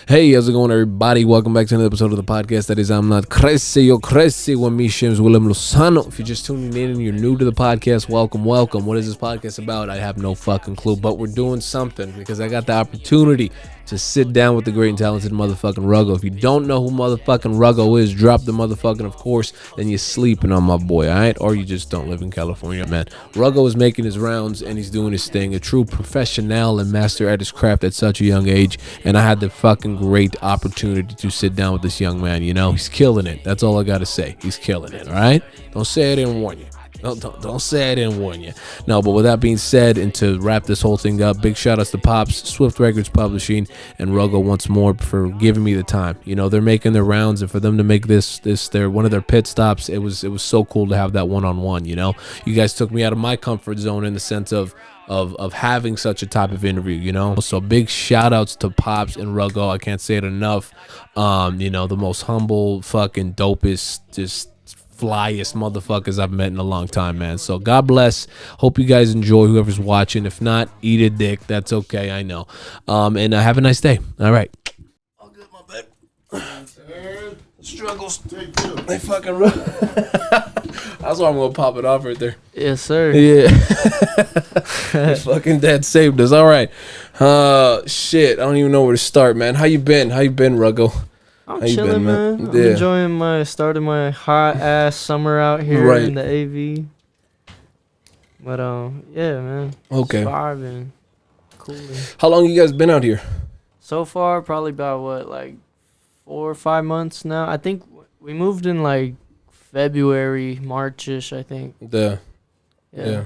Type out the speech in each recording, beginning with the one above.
Hey, how's it going, everybody? Welcome back to another episode of the podcast that is I'm Not Crece, Yo Crece with me, Shims Willem Lozano. If you're just tuning in and you're new to the podcast, welcome. What is this podcast about? I have no fucking clue, but we're doing something because I got the opportunity to sit down with the great and talented motherfucking Ruggo. If you don't know who motherfucking Ruggo is, drop the motherfucking of course, then you're sleeping on my boy, alright? Or you just don't live in California, man. Ruggo is making his rounds and he's doing his thing. A true professional and master at his craft at such a young age. And I had the fucking great opportunity to sit down with this young man, you know? He's killing it. That's all I gotta say. He's killing it, alright? Don't say I didn't warn you. Don't say I didn't warn you. No, but with that being said, and to wrap this whole thing up, big shout outs to Pops, Swift Records Publishing, and Ruggo once more for giving me the time. You know, they're making their rounds, and for them to make this their one of their pit stops, it was so cool to have that one-on-one, you know? You guys took me out of my comfort zone in the sense of having such a type of interview, you know? So big shout outs to Pops and Ruggo. I can't say it enough. You know, the most humble, fucking dopest, just flyest motherfuckers I've met in a long time, man. So God bless. Hope you guys enjoy, whoever's watching. If not, eat a dick. That's okay, I know. And have a nice day. All right. All good, my babe. Struggles. They fucking run. That's why I'm gonna pop it off right there. Yes, sir. Yeah. This fucking dad saved us. All right. Shit. I don't even know where to start, man. How you been, Ruggo? I'm chilling, man. I'm enjoying starting my hot ass summer out here in the AV. But yeah, man. Okay. Surviving. Cool. How long you guys been out here? So far, probably about 4 or 5 months now. I think we moved in like February, March-ish, I think. Yeah,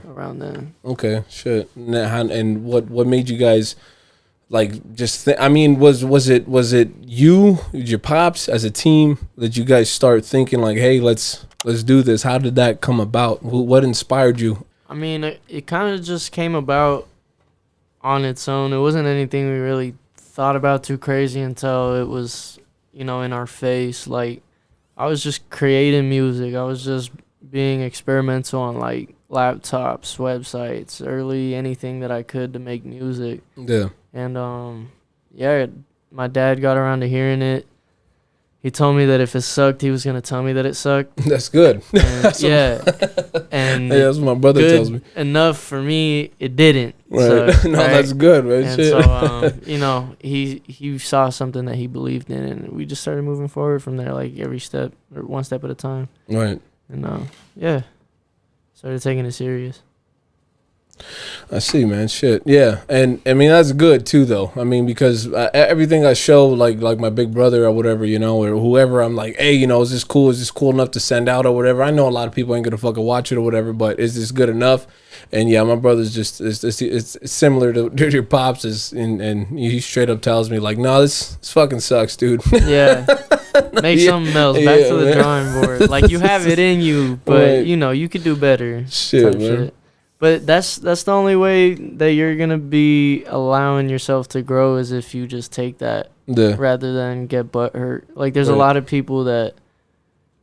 around then. Okay, shit. And what made you guys just I mean, was it you, your pops as a team that you guys start thinking like, hey, let's do this? How did that come about? What inspired you? I mean, it kind of just came about on its own. It wasn't anything we really thought about too crazy until it was, in our face. Like, I was just creating music. I was just being experimental on like laptops, websites, anything that I could to make music. Yeah. And my dad got around to hearing it. He told me that if it sucked, he was gonna tell me that it sucked. That's good. And, yeah, and hey, that's what my brother tells me. Enough for me, it didn't. Right. So, no, that's good, man. And shit. So, he saw something that he believed in, and we just started moving forward from there, like every step or one step at a time. Right. And started taking it serious. I see, man. Shit. Yeah. And I mean, that's good too, though. I mean, because everything I show, like my big brother or whatever, or whoever, I'm like, hey, is this cool? Is this cool enough to send out or whatever? I know a lot of people ain't gonna fucking watch it or whatever, but is this good enough? And yeah, my brother's just it's similar to your pops, and he straight up tells me like, no, this fucking sucks, dude. Yeah. Make something else. Back to the drawing board. Like, you have it in you, but you could do better. Shit, man. Shit. But that's the only way that you're gonna be allowing yourself to grow, is if you just take that rather than get butt hurt. Like, there's a lot of people that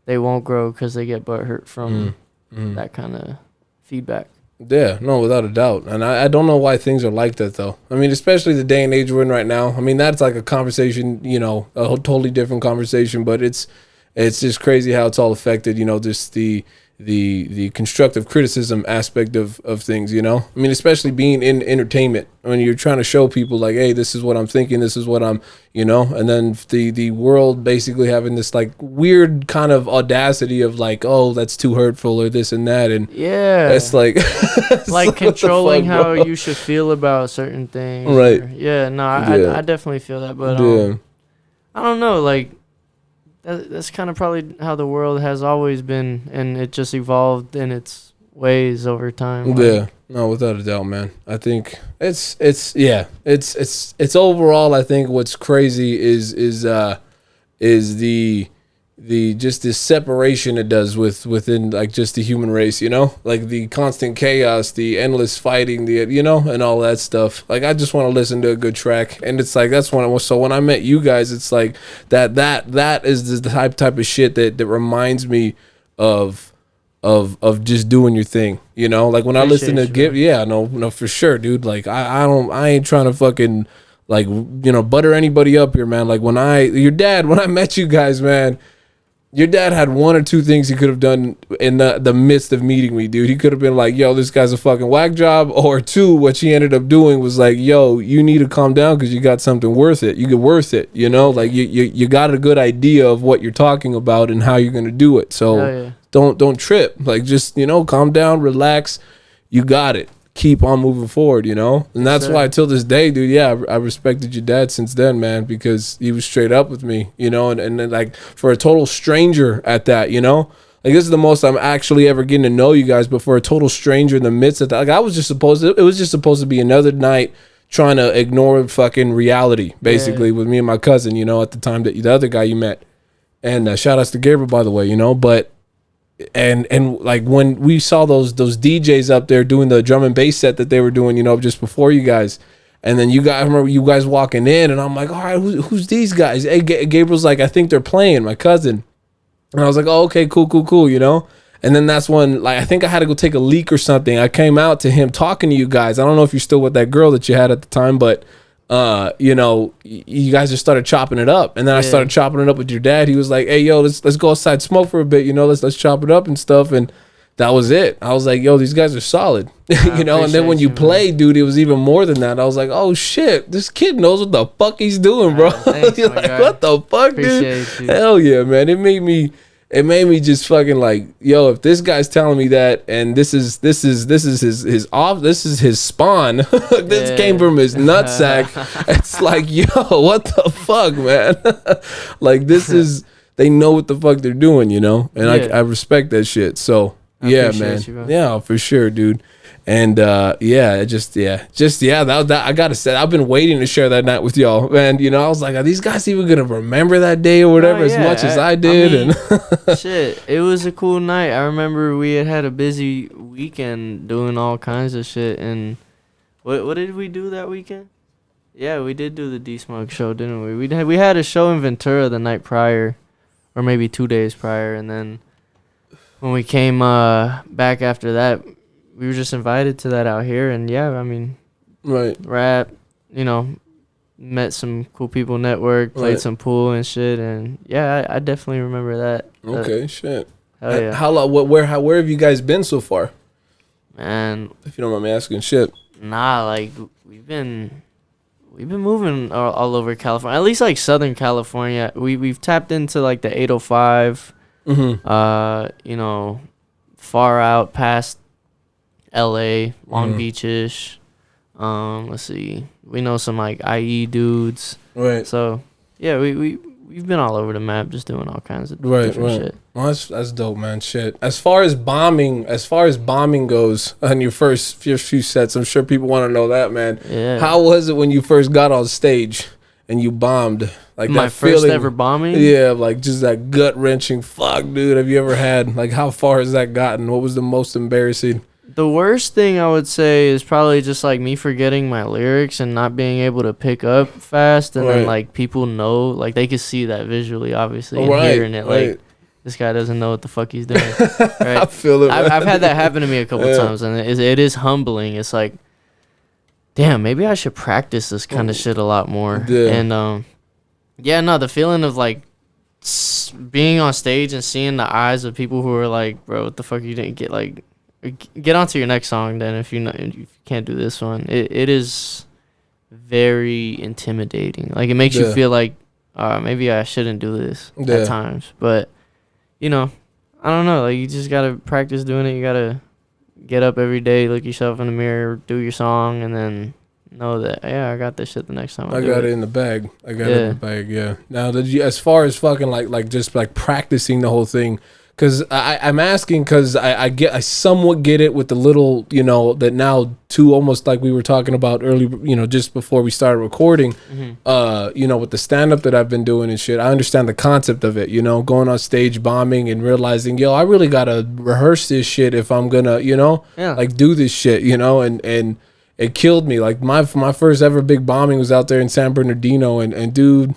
they won't grow because they get butt hurt from that kind of feedback. Yeah, no, without a doubt. And I don't know why things are like that, though. I mean, especially the day and age we're in right now. I mean, that's like a conversation, a totally different conversation. But it's just crazy how it's all affected, just the constructive criticism aspect of things, I mean, especially being in entertainment, when you're trying to show people like, hey, this is what I'm thinking, this is what I'm, and then the world basically having this like weird kind of audacity of like, oh, that's too hurtful or this and that. And it's like like controlling how you should feel about certain things. Right. I definitely feel that, but I don't know, like, that's kind of probably how the world has always been, and it just evolved in its ways over time. Yeah, no, without a doubt, man. I think it's overall. I think what's crazy is the just this separation it does within like just the human race, like the constant chaos, the endless fighting, and all that stuff. Like, I just want to listen to a good track, and it's like that's when so when I met you guys, it's like that is the type of shit that reminds me of just doing your thing, like when I listen to no, for sure, dude. Like I ain't trying to fucking like, butter anybody up here, man. Like when I met you guys, man, your dad had one or two things he could have done in the midst of meeting me, dude. He could have been like, yo, this guy's a fucking whack job. Or two, what she ended up doing was like, yo, you need to calm down because you got something worth it. You get worth it, like you got a good idea of what you're talking about and how you're going to do it. So don't trip. Like just, calm down, relax. You got it. Keep on moving forward, and that's why till this day, dude, I respected your dad since then, man, because he was straight up with me, and then like for a total stranger at that, like this is the most I'm actually ever getting to know you guys, but for a total stranger in the midst of that, like it was just supposed to be another night trying to ignore fucking reality, basically, with me and my cousin, at the time that the other guy you met, and shout outs to Gabriel, by the way, but and like when we saw those DJs up there doing the drum and bass set that they were doing, just before you guys, and then I remember you guys walking in, and I'm like, all right, who's these guys? Hey, Gabriel's like, I think they're playing, my cousin, and I was like, oh, okay, cool, and then that's when, like, I think I had to go take a leak or something. I came out to him talking to you guys. I don't know if you're still with that girl that you had at the time, but you guys just started chopping it up, and then I started chopping it up with your dad. He was like, hey, yo, let's go outside, smoke for a bit, let's chop it up and stuff, and that was it. I was like, yo, these guys are solid. And then when you played, dude, it was even more than that. I was like, oh shit, this kid knows what the fuck he's doing, bro. Thanks, You're like, what the fuck, dude? Hell yeah, man. It made me just fucking like, yo, if this guy's telling me that, and this is his spawn, this came from his nutsack. It's like, yo, what the fuck, man? Like they know what the fuck they're doing, and I respect that shit. So yeah, man, yeah, for sure, dude. And that I gotta say, I've been waiting to share that night with y'all, man. I was like, are these guys even gonna remember that day or whatever as much as I did? And shit, it was a cool night. I remember we had a busy weekend doing all kinds of shit. And what did we do that weekend? Yeah, we did do the D-Smoke show, didn't we? We had a show in Ventura the night prior, or maybe 2 days prior, and then when we came back after that, we were just invited to that out here, and right, rap, met some cool people, network, played some pool and shit, and I definitely remember that. Okay, shit. Hell yeah. How long? Where have you guys been so far? Man, if you don't mind me asking, shit. Nah, like we've been moving all over California, at least like Southern California. We've tapped into like the 805, far out past LA, Long Beach-ish. Let's see. We know some like IE dudes. Right. So yeah, we've been all over the map just doing all kinds of different shit. Well, that's dope, man. Shit. As far as bombing goes on your first few sets, I'm sure people want to know that, man. Yeah. How was it when you first got on stage and you bombed? Like my that first feeling, ever bombing? Yeah, like just that gut wrenching fuck, dude. Have you ever had, like, how far has that gotten? What was the most embarrassing? The worst thing I would say is probably just like me forgetting my lyrics and not being able to pick up fast, and then like people know, like they could see that visually, obviously, and hearing it, like this guy doesn't know what the fuck he's doing. Right? I feel it. I've had that happen to me a couple times, and it is humbling. It's like, damn, maybe I should practice this kind of shit a lot more. Yeah. And the feeling of like being on stage and seeing the eyes of people who are like, bro, what the fuck you didn't get, like. Get on to your next song then if you can't do this one. It is very intimidating. Like it makes you feel like maybe I shouldn't do this at times. But I don't know, like you just gotta practice doing it. You gotta get up every day, look yourself in the mirror, do your song, and then know that I got this shit the next time I got it in the bag. Yeah. Now did you, as far as fucking like just like practicing the whole thing, because I'm asking because I somewhat get it with the little, that now too, almost like we were talking about earlier, just before we started recording, with the stand-up that I've been doing and shit. I understand the concept of it, going on stage bombing and realizing, I really got to rehearse this shit if I'm going to, like do this shit, and it killed me. Like my first ever big bombing was out there in San Bernardino, and dude...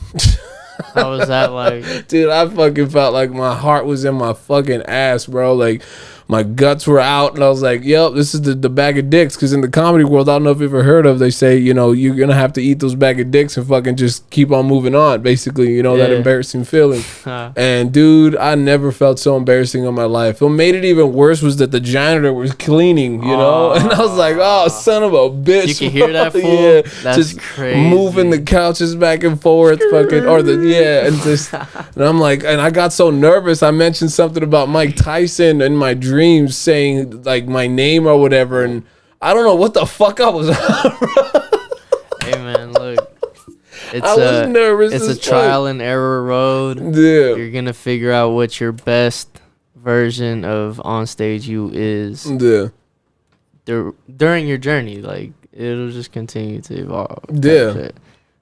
How was that like? Dude, I fucking felt like my heart was in my fucking ass, bro. Like, my guts were out, and I was like, yep, this is the bag of dicks. Because in the comedy world, I don't know if you've ever heard of, they say, you know, you're gonna have to eat those bag of dicks and fucking just keep on moving on, basically, you know, that embarrassing feeling. And dude, I never felt so embarrassing in my life. What made it even worse was that the janitor was cleaning, you know, and I was like, oh, son of a bitch. You can hear that, fool? Yeah, that's just crazy. Moving the couches back and forth, fucking, or and just, and I'm like, and I got so nervous. I mentioned something about Mike Tyson in my dreams, saying like my name or whatever, and I don't know what the fuck I was. Hey man, look, I was nervous. It's a trial and error road. Yeah, you're gonna figure out what your best version of on stage you is. Yeah, during your journey, like it'll just continue to evolve. Yeah.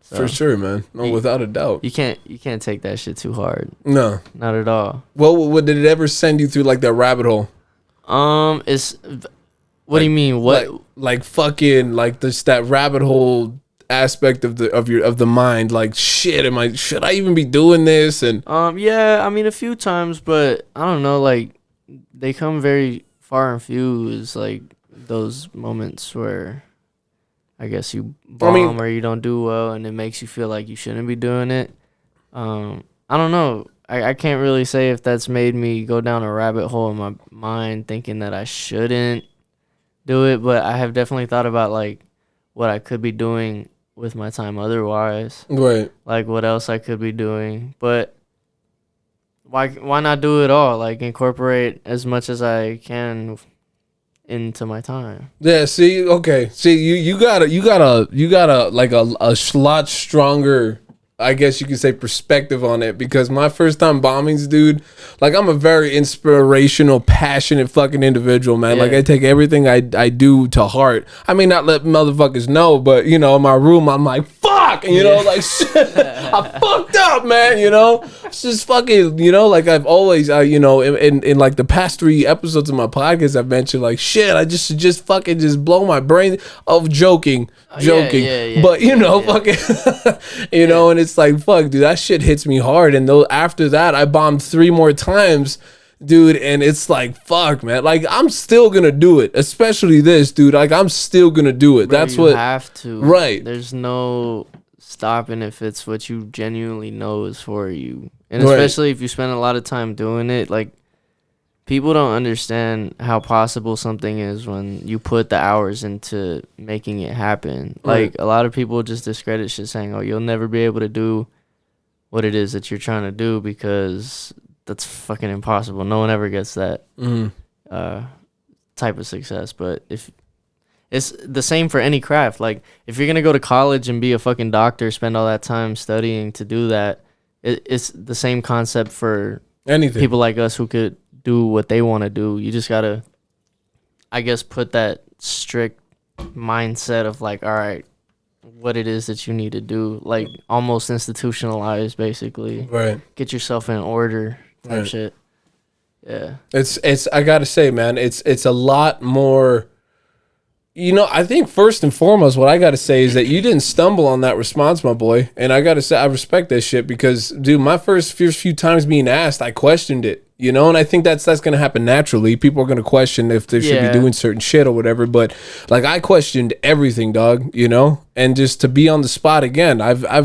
So, for sure, man. No, without a doubt. You can't take that shit too hard. No, not at all. Well, what did it ever send you through like that rabbit hole? It's what do you mean? What like fucking like this that rabbit hole aspect of the mind? Like shit, should I even be doing this? And yeah, I mean a few times, but I don't know. Like they come very far and few. Is like those moments where I guess you bomb or you don't do well, and it makes you feel like you shouldn't be doing it. I don't know. I can't really say if that's made me go down a rabbit hole in my mind thinking that I shouldn't do it, but I have definitely thought about like what I could be doing with my time otherwise. Right. Like what else I could be doing. But why not do it all? Like incorporate as much as I can into my time. Yeah, see, okay. See, you gotta like a lot stronger, I guess you could say, perspective on it, because my first time bombings, dude, like I'm a very inspirational, passionate fucking individual, man. Yeah. Like I take everything I do to heart. I may not let motherfuckers know, but you know, in my room I'm like, fuck, and, you know, like shit, I fucked up, man, you know. It's just fucking, you know, like I've always you know, in like the past 3 episodes of my podcast I've mentioned like shit, I just fucking just blow my brain of joking. But you know, fucking you know, and it's like fuck, dude, that shit hits me hard. And though after that I bombed 3 more times, dude, and it's like fuck, man, like I'm still gonna do it, especially this, dude, like I'm still gonna do it. Bro, that's what you have to, right? There's no stopping if it's what you genuinely know is for you, and especially if you spend a lot of time doing it. Like people don't understand how possible something is when you put the hours into making it happen. Like a lot of people just discredit shit saying, oh, you'll never be able to do what it is that you're trying to do because that's fucking impossible. No one ever gets that type of success. But if it's the same for any craft, like if you're going to go to college and be a fucking doctor, spend all that time studying to do that, it's the same concept for anything. People like us who could do what they want to do. You just gotta, I guess, put that strict mindset of like, all right, what it is that you need to do, like almost institutionalized, basically. Right. Get yourself in order type shit. Yeah. It's I gotta say, man, it's a lot more. You know, I think first and foremost, what I got to say is that you didn't stumble on that response, my boy. And I got to say, I respect that shit because, dude, my first few times being asked, I questioned it, you know? And I think that's going to happen naturally. People are going to question if they should be doing certain shit or whatever. But, like, I questioned everything, dog, you know? And just to be on the spot again,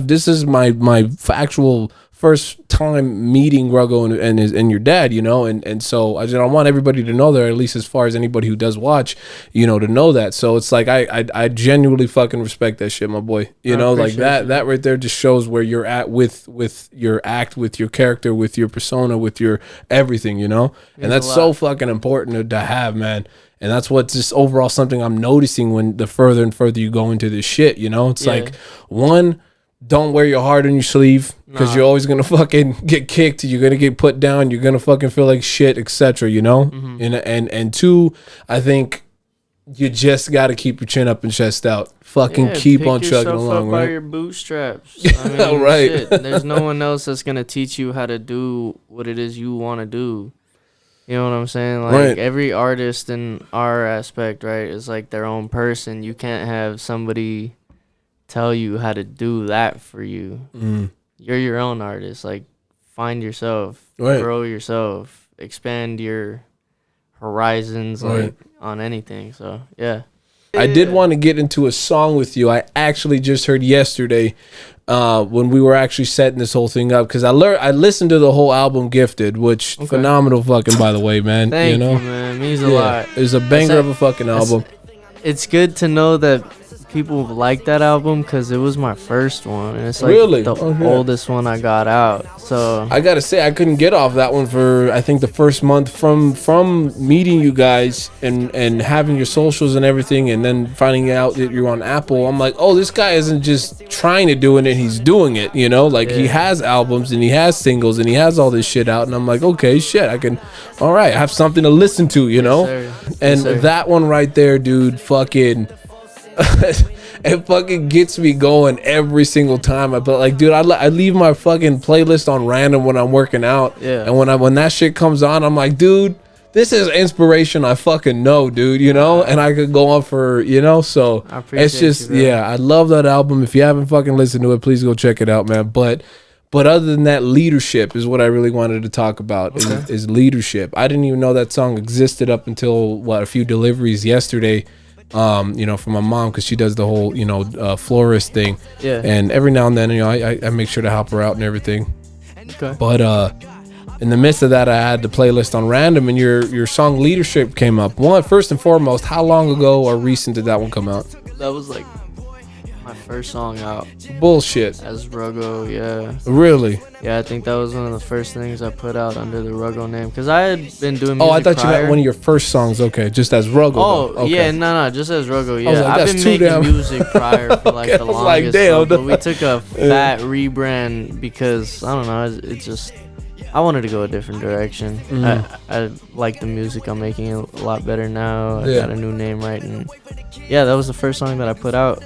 this is my actual first time meeting Ruggo and your dad, you know, and so I want everybody to know that, at least as far as anybody who does watch, you know, to know that. So it's like I genuinely fucking respect that shit, my boy. You know, like that right there just shows where you're at with your act, with your character, with your persona, with your everything, you know. And that's so fucking important to have, man. And that's what's just overall something I'm noticing when the further and further you go into this shit, you know. It's like, one, don't wear your heart on your sleeve, because you're always gonna fucking get kicked. You're gonna get put down. You're gonna fucking feel like shit, etc. You know. And 2, I think you just gotta keep your chin up and chest out. Fucking keep on chugging along, right? By your bootstraps. I mean, right. Shit. There's no one else that's gonna teach you how to do what it is you want to do. You know what I'm saying? Like every artist in our aspect, right, is like their own person. You can't have somebody tell you how to do that for you. You're your own artist. Like, find yourself, grow yourself, expand your horizons like on anything. So yeah. I did want to get into a song with you. I actually just heard yesterday when we were actually setting this whole thing up, because I listened to the whole album Gifted, which phenomenal fucking, by the way, man. Thank you, man. It means a lot. It's a banger of a fucking album. It's good to know that people like that album, because it was my first one, and it's like the oldest one I got out. So I gotta say, I couldn't get off that one for I think the first month from meeting you guys and having your socials and everything, and then finding out that you're on Apple. I'm like, oh, this guy isn't just trying to do it, and he's doing it, you know, like he has albums and he has singles and he has all this shit out, and I'm like, okay, shit, all right, I have something to listen to, you know. And that one right there, dude, fucking it fucking gets me going every single time. Dude, I leave my fucking playlist on random when I'm working out. Yeah. And when that shit comes on, I'm like, dude, this is inspiration I fucking know, dude, you know? And I could go on for, you know, so it's just, I love that album. If you haven't fucking listened to it, please go check it out, man. But other than that, leadership is what I really wanted to talk about, is leadership. I didn't even know that song existed up until, a few deliveries yesterday. You know, from my mom, because she does the whole, you know, florist thing. Yeah. And every now and then, you know, I make sure to help her out and everything. Okay. But in the midst of that, I had the playlist on random, and your song Leadership came up. First and foremost, how long ago or recent did that one come out? That was like my first song out. Bullshit. As Ruggo, yeah. Really? Yeah, I think that was one of the first things I put out under the Ruggo name, because I had been doing music I thought you meant one of your first songs. Okay, just as Ruggo. Oh, okay. Yeah, no, just as Ruggo. Yeah, I've been making music prior for like the longest. But we took a fat rebrand because I don't know. It's just I wanted to go a different direction. I like the music I'm making a lot better now. I got a new name right, and that was the first song that I put out.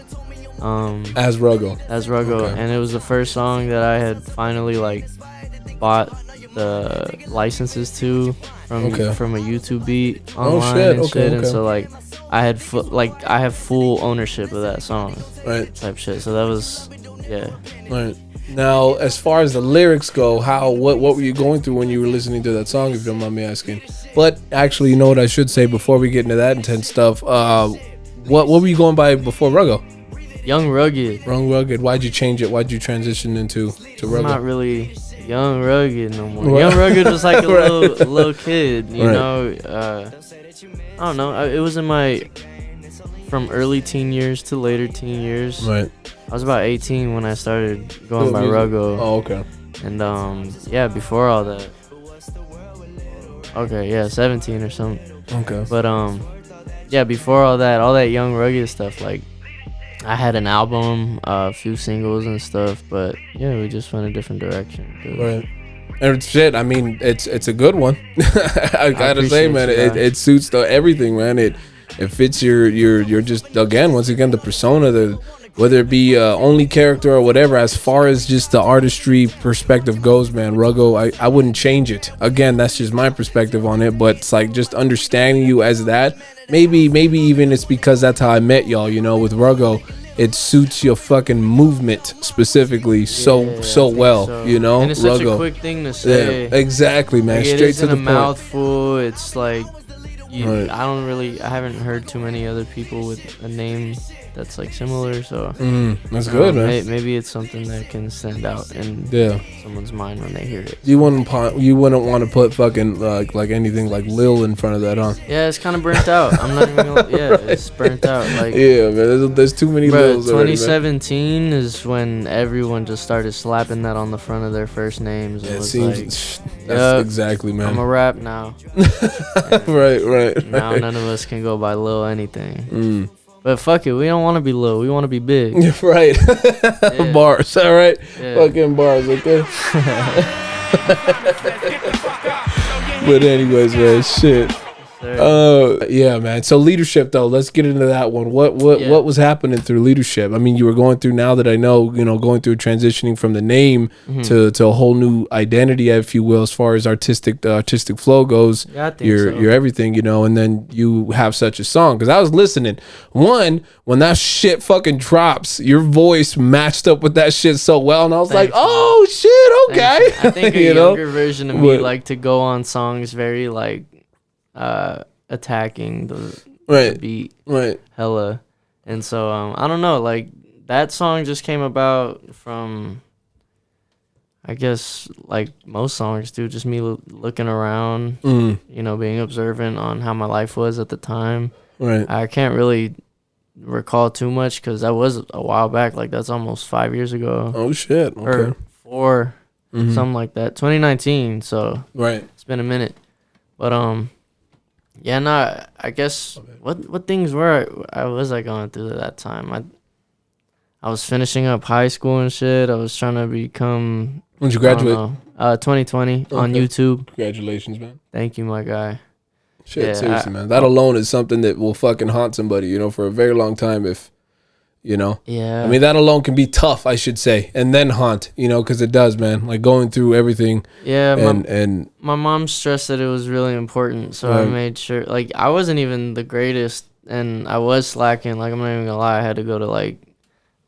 As Ruggo, okay. And it was the first song that I had finally like bought the licenses to from a YouTube beat online and shit. And so like I had I have full ownership of that song, right? Type shit. So that was right. Now, as far as the lyrics go, what were you going through when you were listening to that song, if you don't mind me asking? But actually, you know what I should say before we get into that intense stuff. What were you going by before Ruggo? Young Rugged. Why'd you change it? Why'd you transition to Ruggo? I'm not really Young Rugged no more. Young Rugged was like a little kid, you know. I don't know. It was from early teen years to later teen years. Right. I was about 18 when I started going by Ruggo. Oh, okay. And before all that. Okay, 17 or something. Okay. But before all that Young Rugged stuff, like I had an album, a few singles and stuff, but we just went a different direction. Right. And shit, I mean, it's a good one. I gotta say, man, it suits everything, man. It fits your just once again the persona, whether it be only character or whatever. As far as just the artistry perspective goes, man, Ruggo, I wouldn't change it. Again, that's just my perspective on it. But it's like just understanding you as that. Maybe even it's because that's how I met y'all. You know, with Ruggo, it suits your fucking movement specifically so well. So. You know, and it's such a quick thing to say. Yeah, exactly, man. Like, straight to the point. Mouthful. It's like I haven't heard too many other people with a name that's like similar, so that's good, man. Maybe it's something that can stand out in someone's mind when they hear it. You wouldn't want to put fucking like anything like Lil in front of that, huh? Yeah, it's kind of burnt out. I'm not even gonna, it's burnt out. Like man, there's too many Lils. 2017 already, is when everyone just started slapping that on the front of their first names. It seems that's exactly, man. I'm a rap now. right. Now none of us can go by Lil anything. But fuck it, we don't want to be low. We want to be big. Right. Bars, all right? Yeah. Fucking bars, okay? But anyways, man, shit. Yeah, man. So leadership, though, let's get into that one. What was happening through leadership? I mean, you were going through, now that I know, you know, going through transitioning from the name to a whole new identity, if you will, as far as artistic flow goes. Yeah, I think you're everything, you know, and then you have such a song. Because I was listening. One, when that shit fucking drops, your voice matched up with that shit so well, and I was like, oh shit, okay. I think a younger version of me like to go on songs very like attacking the beat hella. And so I don't know, like that song just came about from, I guess, like most songs do, just me looking around, you know, being observant on how my life was at the time. I can't really recall too much because that was a while back. Like that's almost 5 years ago. Oh shit! Okay. Or 4, something like that. 2019. So it's been a minute. But yeah, no, I guess what things was I going through at that time? I was finishing up high school and shit. I was trying to become. When did you graduate? 2020 on YouTube. Congratulations, man. Thank you, my guy. Shit, yeah, seriously, man. That alone is something that will fucking haunt somebody, you know, for a very long time. If, you know. Yeah. I mean, that alone can be tough, I should say, and then haunt, you know, because it does, man. Like going through everything. Yeah. And my mom stressed that it was really important, so I made sure. Like I wasn't even the greatest, and I was slacking. Like I'm not even gonna lie, I had to go to like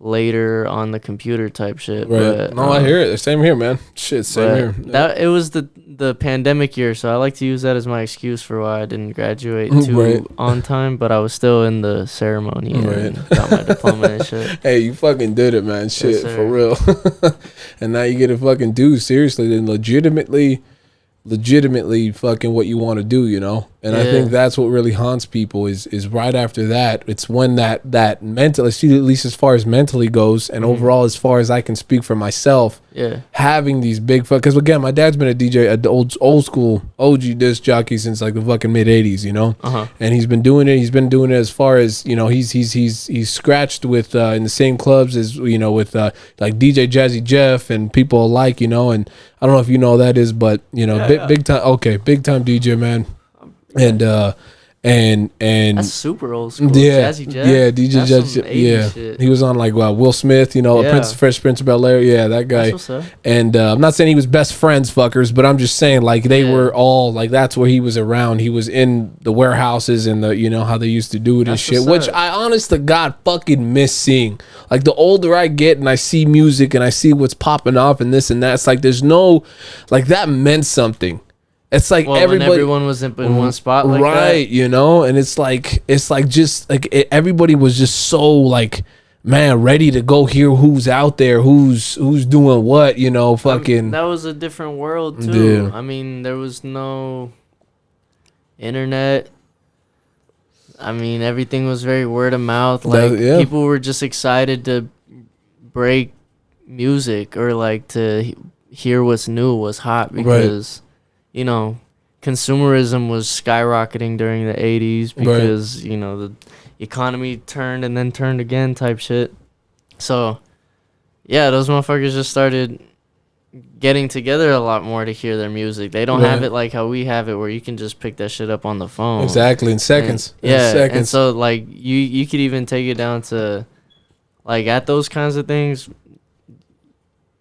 later on the computer type shit. But, no, I hear it. Same here, man. Shit, same here. That it was the pandemic year, so I like to use that as my excuse for why I didn't graduate too on time, but I was still in the ceremony and got my diploma and shit. Hey, you fucking did it, man. Shit, for real. And now you get to fucking do seriously and legitimately fucking what you want to do, you know. And I think that's what really haunts people is right after that. It's when that mental, at least as far as mentally goes, and overall as far as I can speak for myself, having these big because again, my dad's been a DJ, an old school OG disc jockey since like the fucking mid '80s, you know. And he's been doing it. He's been doing it as far as, you know, he's scratched with in the same clubs as, you know, with like DJ Jazzy Jeff and people alike, you know. And I don't know if you know who that is, but you know, big time DJ, man. And that's super old school. Jazzy Jeff. Yeah, DJ Jazzy. Shit. He was on like Will Smith, you know, Fresh Prince of Bel-Air. Yeah, that guy. That's what's up. And I'm not saying he was best friends, fuckers, but I'm just saying like they were all like that's where he was around. He was in the warehouses and the, you know, how they used to do it and shit, which I honest to God fucking miss seeing. Like the older I get and I see music and I see what's popping off and this and that, it's like there's no like that meant something. It's like everyone was in one spot, like right? That. You know, and it's like just like everybody was just so like, man, ready to go hear who's out there, who's doing what, you know, fucking. That was a different world too. Yeah. I mean, there was no internet. I mean, everything was very word of mouth. Like people were just excited to break music or like to hear what's new, what's hot because. You know, consumerism was skyrocketing during the 80s because, you know, the economy turned and then turned again type shit. So, yeah, those motherfuckers just started getting together a lot more to hear their music. They don't have it like how we have it where you can just pick that shit up on the phone. Exactly, in seconds. And so, like, you could even take it down to, like, at those kinds of things,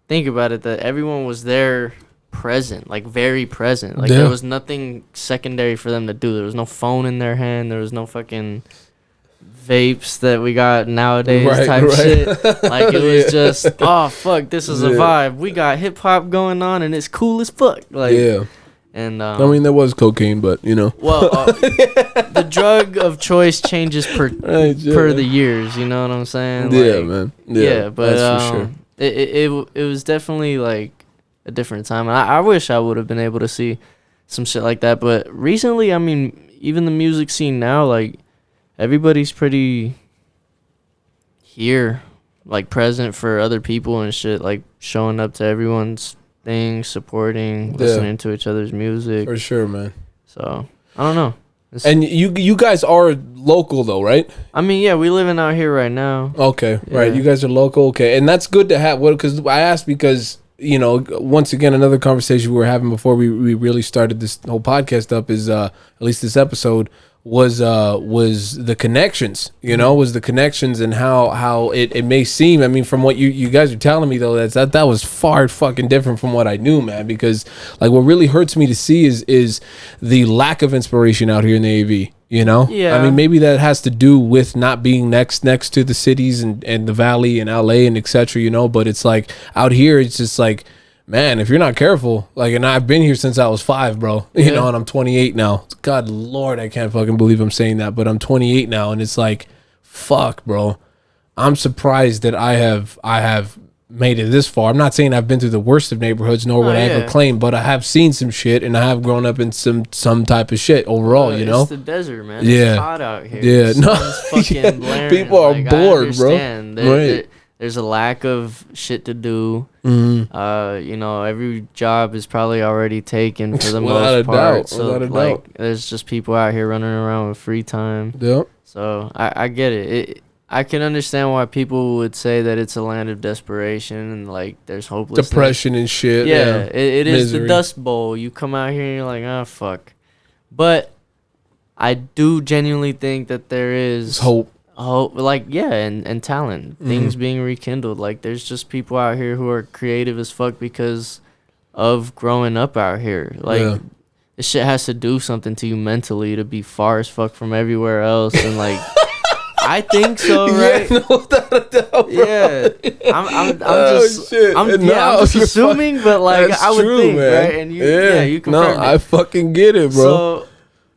think about it, that everyone was there present, like very present. Like there was nothing secondary for them to do. There was no phone in their hand. There was no fucking vapes that we got nowadays type shit. Like it was just, oh fuck, this is a vibe. We got hip hop going on and it's cool as fuck. Like and I mean there was cocaine, but you know. Well, the drug of choice changes per the years. You know what I'm saying? Like, man. But that's for sure. It was definitely like a different time. And I wish I would have been able to see some shit like that. But recently, I mean, even the music scene now, like, everybody's pretty here, like, present for other people and shit, like, showing up to everyone's thing, supporting, listening to each other's music. For sure, man. So, I don't know. And you guys are local, though, right? I mean, yeah, we living out here right now. Okay, right. You guys are local, okay. And that's good to have. Because I asked because... You know, once again, another conversation we were having before we really started this whole podcast up is at least this episode was the connections, you know, was the connections and how it may seem. I mean, from what you guys are telling me though, that was far fucking different from what I knew, man. Because like what really hurts me to see is the lack of inspiration out here in the AV. You know, I mean, maybe that has to do with not being next to the cities and the valley and LA and etc. You know, but it's like out here, it's just like, man, if you're not careful, like, and I've been here since I was 5, bro, you know, and I'm 28 now. God Lord, I can't fucking believe I'm saying that, but I'm 28 now, and it's like, fuck, bro. I'm surprised that I have made it this far. I'm not saying I've been through the worst of neighborhoods, nor would I ever claim, but I have seen some shit, and I have grown up in some type of shit overall, you know? It's the desert, man. It's hot out here. Yeah. No. Fucking blaring. People are bored, bro. Right. There's a lack of shit to do. Mm-hmm. You know, every job is probably already taken for the most part. So, like, there's just people out here running around with free time. Yep. So, I get it. I can understand why people would say that it's a land of desperation and, like, there's hopelessness. Depression and shit. Yeah, it is the Dust Bowl. You come out here and you're like, oh, fuck. But I do genuinely think that there is hope. Like, and talent. Things being rekindled. Like, there's just people out here who are creative as fuck because of growing up out here. Like, this shit has to do something to you mentally to be far as fuck from everywhere else and, like... I think so, right? Yeah, no, without a doubt, bro. Yeah, I'm just assuming, but like I would think, man. Right? And you confirmed it. I fucking get it, bro. So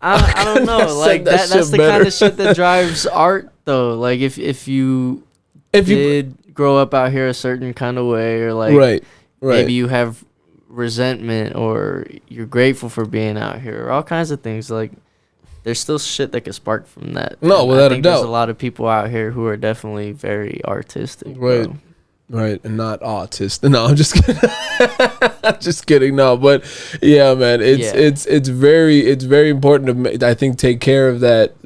I don't know, like that's the kind of shit that drives art, though. Like if you did grow up out here a certain kind of way, or like right. maybe you have resentment, or you're grateful for being out here, or all kinds of things, like. There's still shit that could spark from that. No, without a doubt. There's a lot of people out here who are definitely very artistic. Right. Bro. Right. And not autist. No, I'm just kidding. Just kidding. No, but yeah, man, it's very important to, I think, take care of that.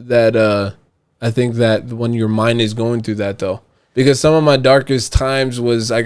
I think that when your mind is going through that, though. Because some of my darkest times was with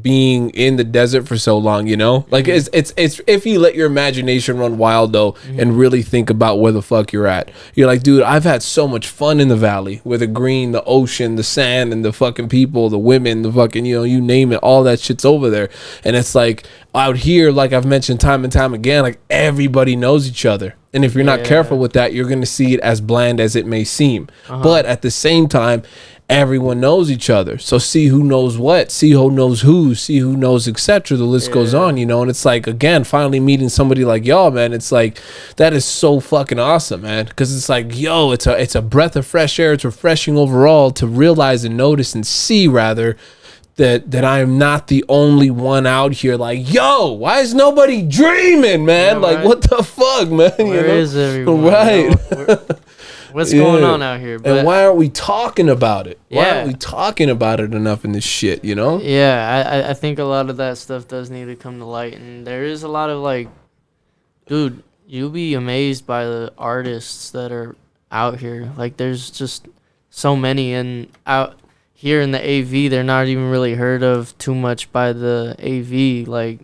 being in the desert for so long, you know? Like it's if you let your imagination run wild though, and really think about where the fuck you're at. You're like, dude, I've had so much fun in the valley with the green, the ocean, the sand, and the fucking people, the women, the fucking, you know, you name it, all that shit's over there. And it's like out here, like I've mentioned time and time again, like everybody knows each other. And if you're not careful with that, you're going to see it as bland as it may seem. But at the same time, everyone knows each other. So see who knows what, see who knows who, see who knows, etc. The list goes on, you know. And it's like, again, finally meeting somebody like y'all, man. It's like, that is so fucking awesome, man. Because it's like, yo, it's a breath of fresh air. It's refreshing overall to realize and notice and see, rather, that I am not the only one out here like, yo, why is nobody dreaming, man? Like, what the fuck, man? Where is everyone? Right. What's going on out here? But, and why aren't we talking about it? Why aren't we talking about it enough in this shit, you know? Yeah, I think a lot of that stuff does need to come to light. And there is a lot of, like, dude, you'll be amazed by the artists that are out here. Like, there's just so many. And out here in the AV, they're not even really heard of too much by the AV. Like,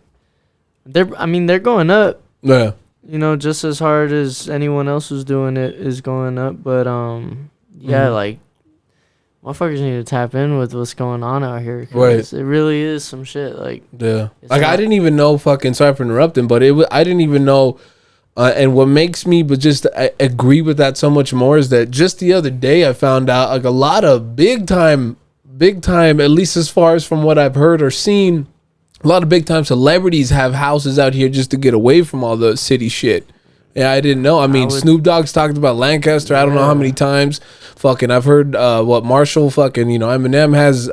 they're going up. Yeah. You know, just as hard as anyone else who's doing it is going up. But, like, motherfuckers need to tap in with what's going on out here. Right. It really is some shit. Like, yeah. Like, I didn't even know fucking, sorry for interrupting, but I didn't even know. And what makes me I agree with that so much more is that just the other day I found out, like, a lot of big time, at least as far as from what I've heard or seen, a lot of big time celebrities have houses out here just to get away from all the city shit. Yeah, I didn't know. I mean, Snoop Dogg's talked about Lancaster. I don't know how many times. Fucking, I've heard Marshall fucking, you know, Eminem has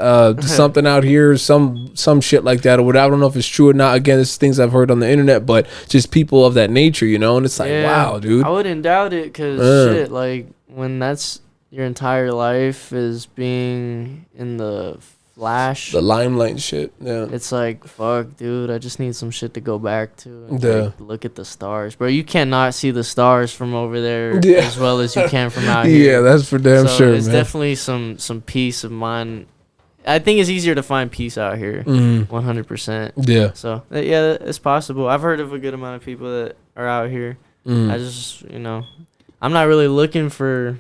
something out here, some shit like that or whatever. I don't know if it's true or not. Again, it's things I've heard on the internet, but just people of that nature, you know. And it's like, wow, dude. I wouldn't doubt it because shit, like when that's your entire life is being in the flash, the limelight shit. Yeah, it's like, fuck, dude, I just need some shit to go back to and like, look at the stars, bro. You cannot see the stars from over there as well as you can from out here. Yeah, that's for damn sure. It's definitely some peace of mind. I think it's easier to find peace out here, 100%. Yeah. So yeah, it's possible. I've heard of a good amount of people that are out here. I just, you know, I'm not really looking for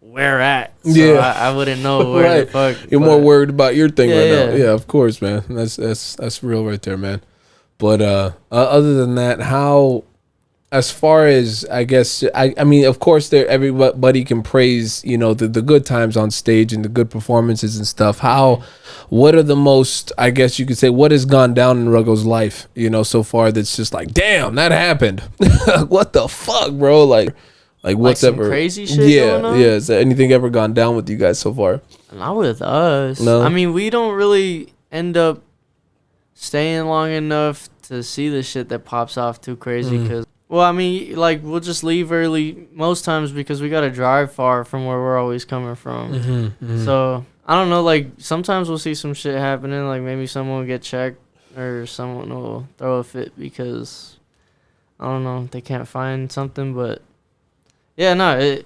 where at, so I wouldn't know where the fuck. You're more worried about your thing now. Yeah, of course, man. That's real right there, man. But other than that, how as far as I guess I mean, of course there everybody can praise, you know, the good times on stage and the good performances and stuff. What are the most, I guess you could say, what has gone down in Ruggo's life, you know, so far that's just like, damn, that happened. What the fuck, bro? Like what's some ever crazy shit going on? Yeah, has anything ever gone down with you guys so far? Not with us. No. I mean, we don't really end up staying long enough to see the shit that pops off too crazy because well, I mean, like, we'll just leave early most times because we got to drive far from where we're always coming from. So, I don't know, like, sometimes we'll see some shit happening, like maybe someone will get checked or someone will throw a fit because, I don't know, they can't find something, but, yeah, no,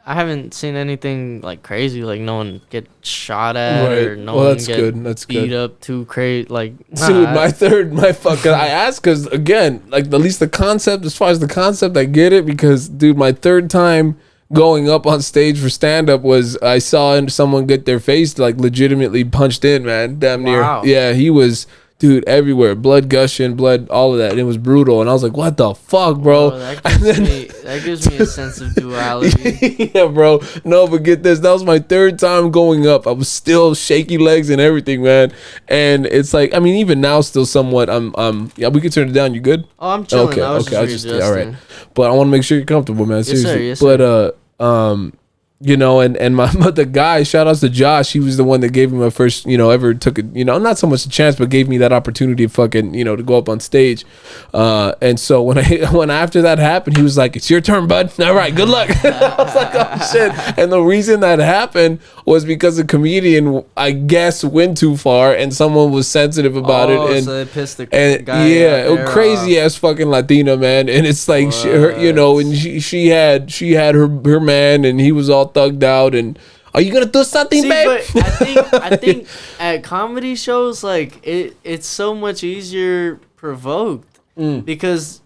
I haven't seen anything, like, crazy, like no one get shot at or no one get beat up too crazy, like... Dude, I asked because, again, like, at least the concept, as far as the concept, I get it because, dude, my third time going up on stage for stand-up was, I saw someone get their face, like, legitimately punched in, man, damn near. Yeah, he was... Dude, everywhere, blood gushing, blood, all of that. And it was brutal, and I was like, "What the fuck, bro?" That gives me a sense of duality. Yeah, bro. No, but get this. That was my third time going up. I was still shaky legs and everything, man. And it's like, I mean, even now, still somewhat. Yeah, we can turn it down. You good? Oh, I'm chilling. Okay, I was just all right. But I want to make sure you're comfortable, man. Seriously. Yes, sir. But you know, and the guy, shout outs to Josh, he was the one that gave me my first, you know, ever took it, you know, not so much a chance, but gave me that opportunity to fucking, you know, to go up on stage. And so when after that happened, he was like, "It's your turn, bud. All right, good luck." I was like, "Oh shit." And the reason that happened was because a comedian, I guess, went too far and someone was sensitive about it. And so they pissed the guy. Yeah, crazy ass fucking Latina, man. And it's like, you know, and she had her man, and he was all thugged out. And are you gonna do something, babe? But I think at comedy shows, like it's so much easier provoked because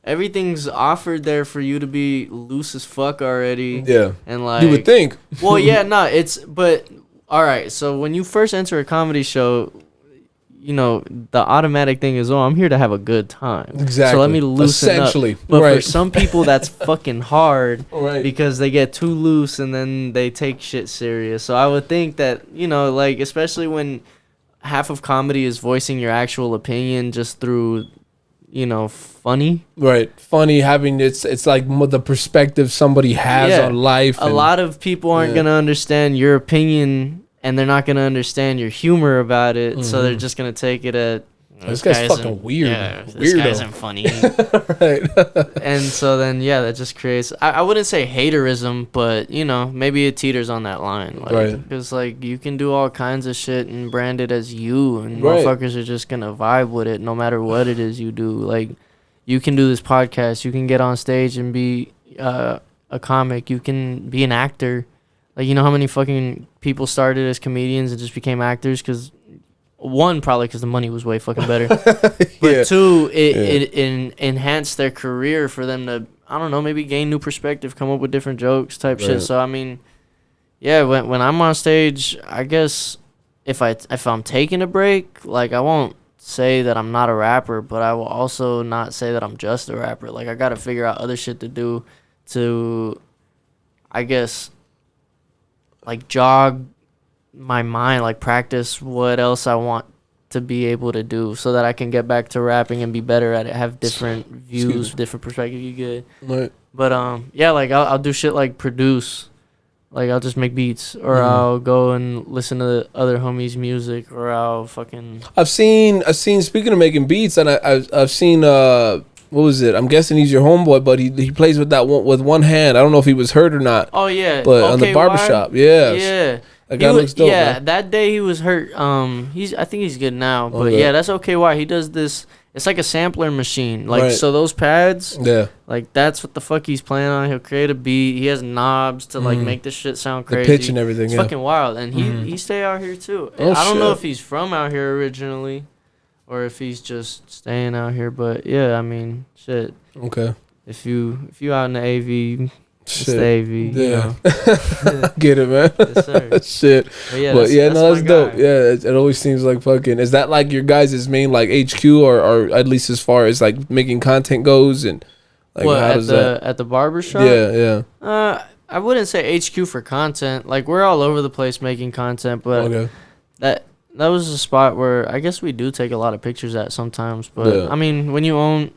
everything's offered there for you to be loose as fuck already. Yeah, and like you would think. Well, yeah, no, but all right. So when you first enter a comedy show, you know, the automatic thing is, I'm here to have a good time. Exactly. So let me loosen up. But for some people, that's fucking hard because they get too loose and then they take shit serious. So I would think that, you know, like, especially when half of comedy is voicing your actual opinion just through, you know, funny. Right. Funny, having it's like the perspective somebody has on life. A lot of people aren't going to understand your opinion, and they're not going to understand your humor about it, so they're just going to take it at... This guy's fucking weird. Yeah, this guy isn't funny. Right. And so then, yeah, that just creates... I wouldn't say haterism, but, you know, maybe it teeters on that line. Like, right. Because, like, you can do all kinds of shit and brand it as you, and motherfuckers are just going to vibe with it no matter what it is you do. Like, you can do this podcast. You can get on stage and be a comic. You can be an actor. Like, you know how many fucking people started as comedians and just became actors? Because, one, probably because the money was way fucking better. But two, it enhanced their career for them to, I don't know, maybe gain new perspective, come up with different jokes type shit. So, I mean, yeah, when I'm on stage, I guess if I'm taking a break, like, I won't say that I'm not a rapper, but I will also not say that I'm just a rapper. Like, I got to figure out other shit to do to, I guess... like jog my mind, like practice what else I want to be able to do so that I can get back to rapping and be better at it, have different views, different perspective. You get right. But yeah, like I'll do shit like produce, like I'll just make beats, or I'll go and listen to other homies' music, or I'll fucking I've seen speaking of making beats, and I've seen what was it? I'm guessing he's your homeboy, but he plays with that with one hand. I don't know if he was hurt or not. Oh yeah, but on the barbershop, yeah. That guy looks dope. Yeah, man. That day he was hurt. I think he's good now. But yeah, that's okay. Why he does this? It's like a sampler machine. Like so those pads. Yeah. Like that's what the fuck he's playing on. He'll create a beat. He has knobs to like make this shit sound crazy. The pitch and everything. It's fucking wild. And he stay out here too. Oh, I don't know if he's from out here originally, or if he's just staying out here. But yeah, I mean, shit. Okay. If you out in the AV, it's the AV. Yeah. You know? Get it, man. Yes, sir. Shit. But yeah, that's dope. Yeah, it always seems like fucking. Is that like your guys' main like HQ, or at least as far as like making content goes, and Like, what, how does that? At the barber shop? Yeah. I wouldn't say HQ for content. Like, we're all over the place making content, but that was a spot where I guess we do take a lot of pictures at sometimes. But I mean, when you own,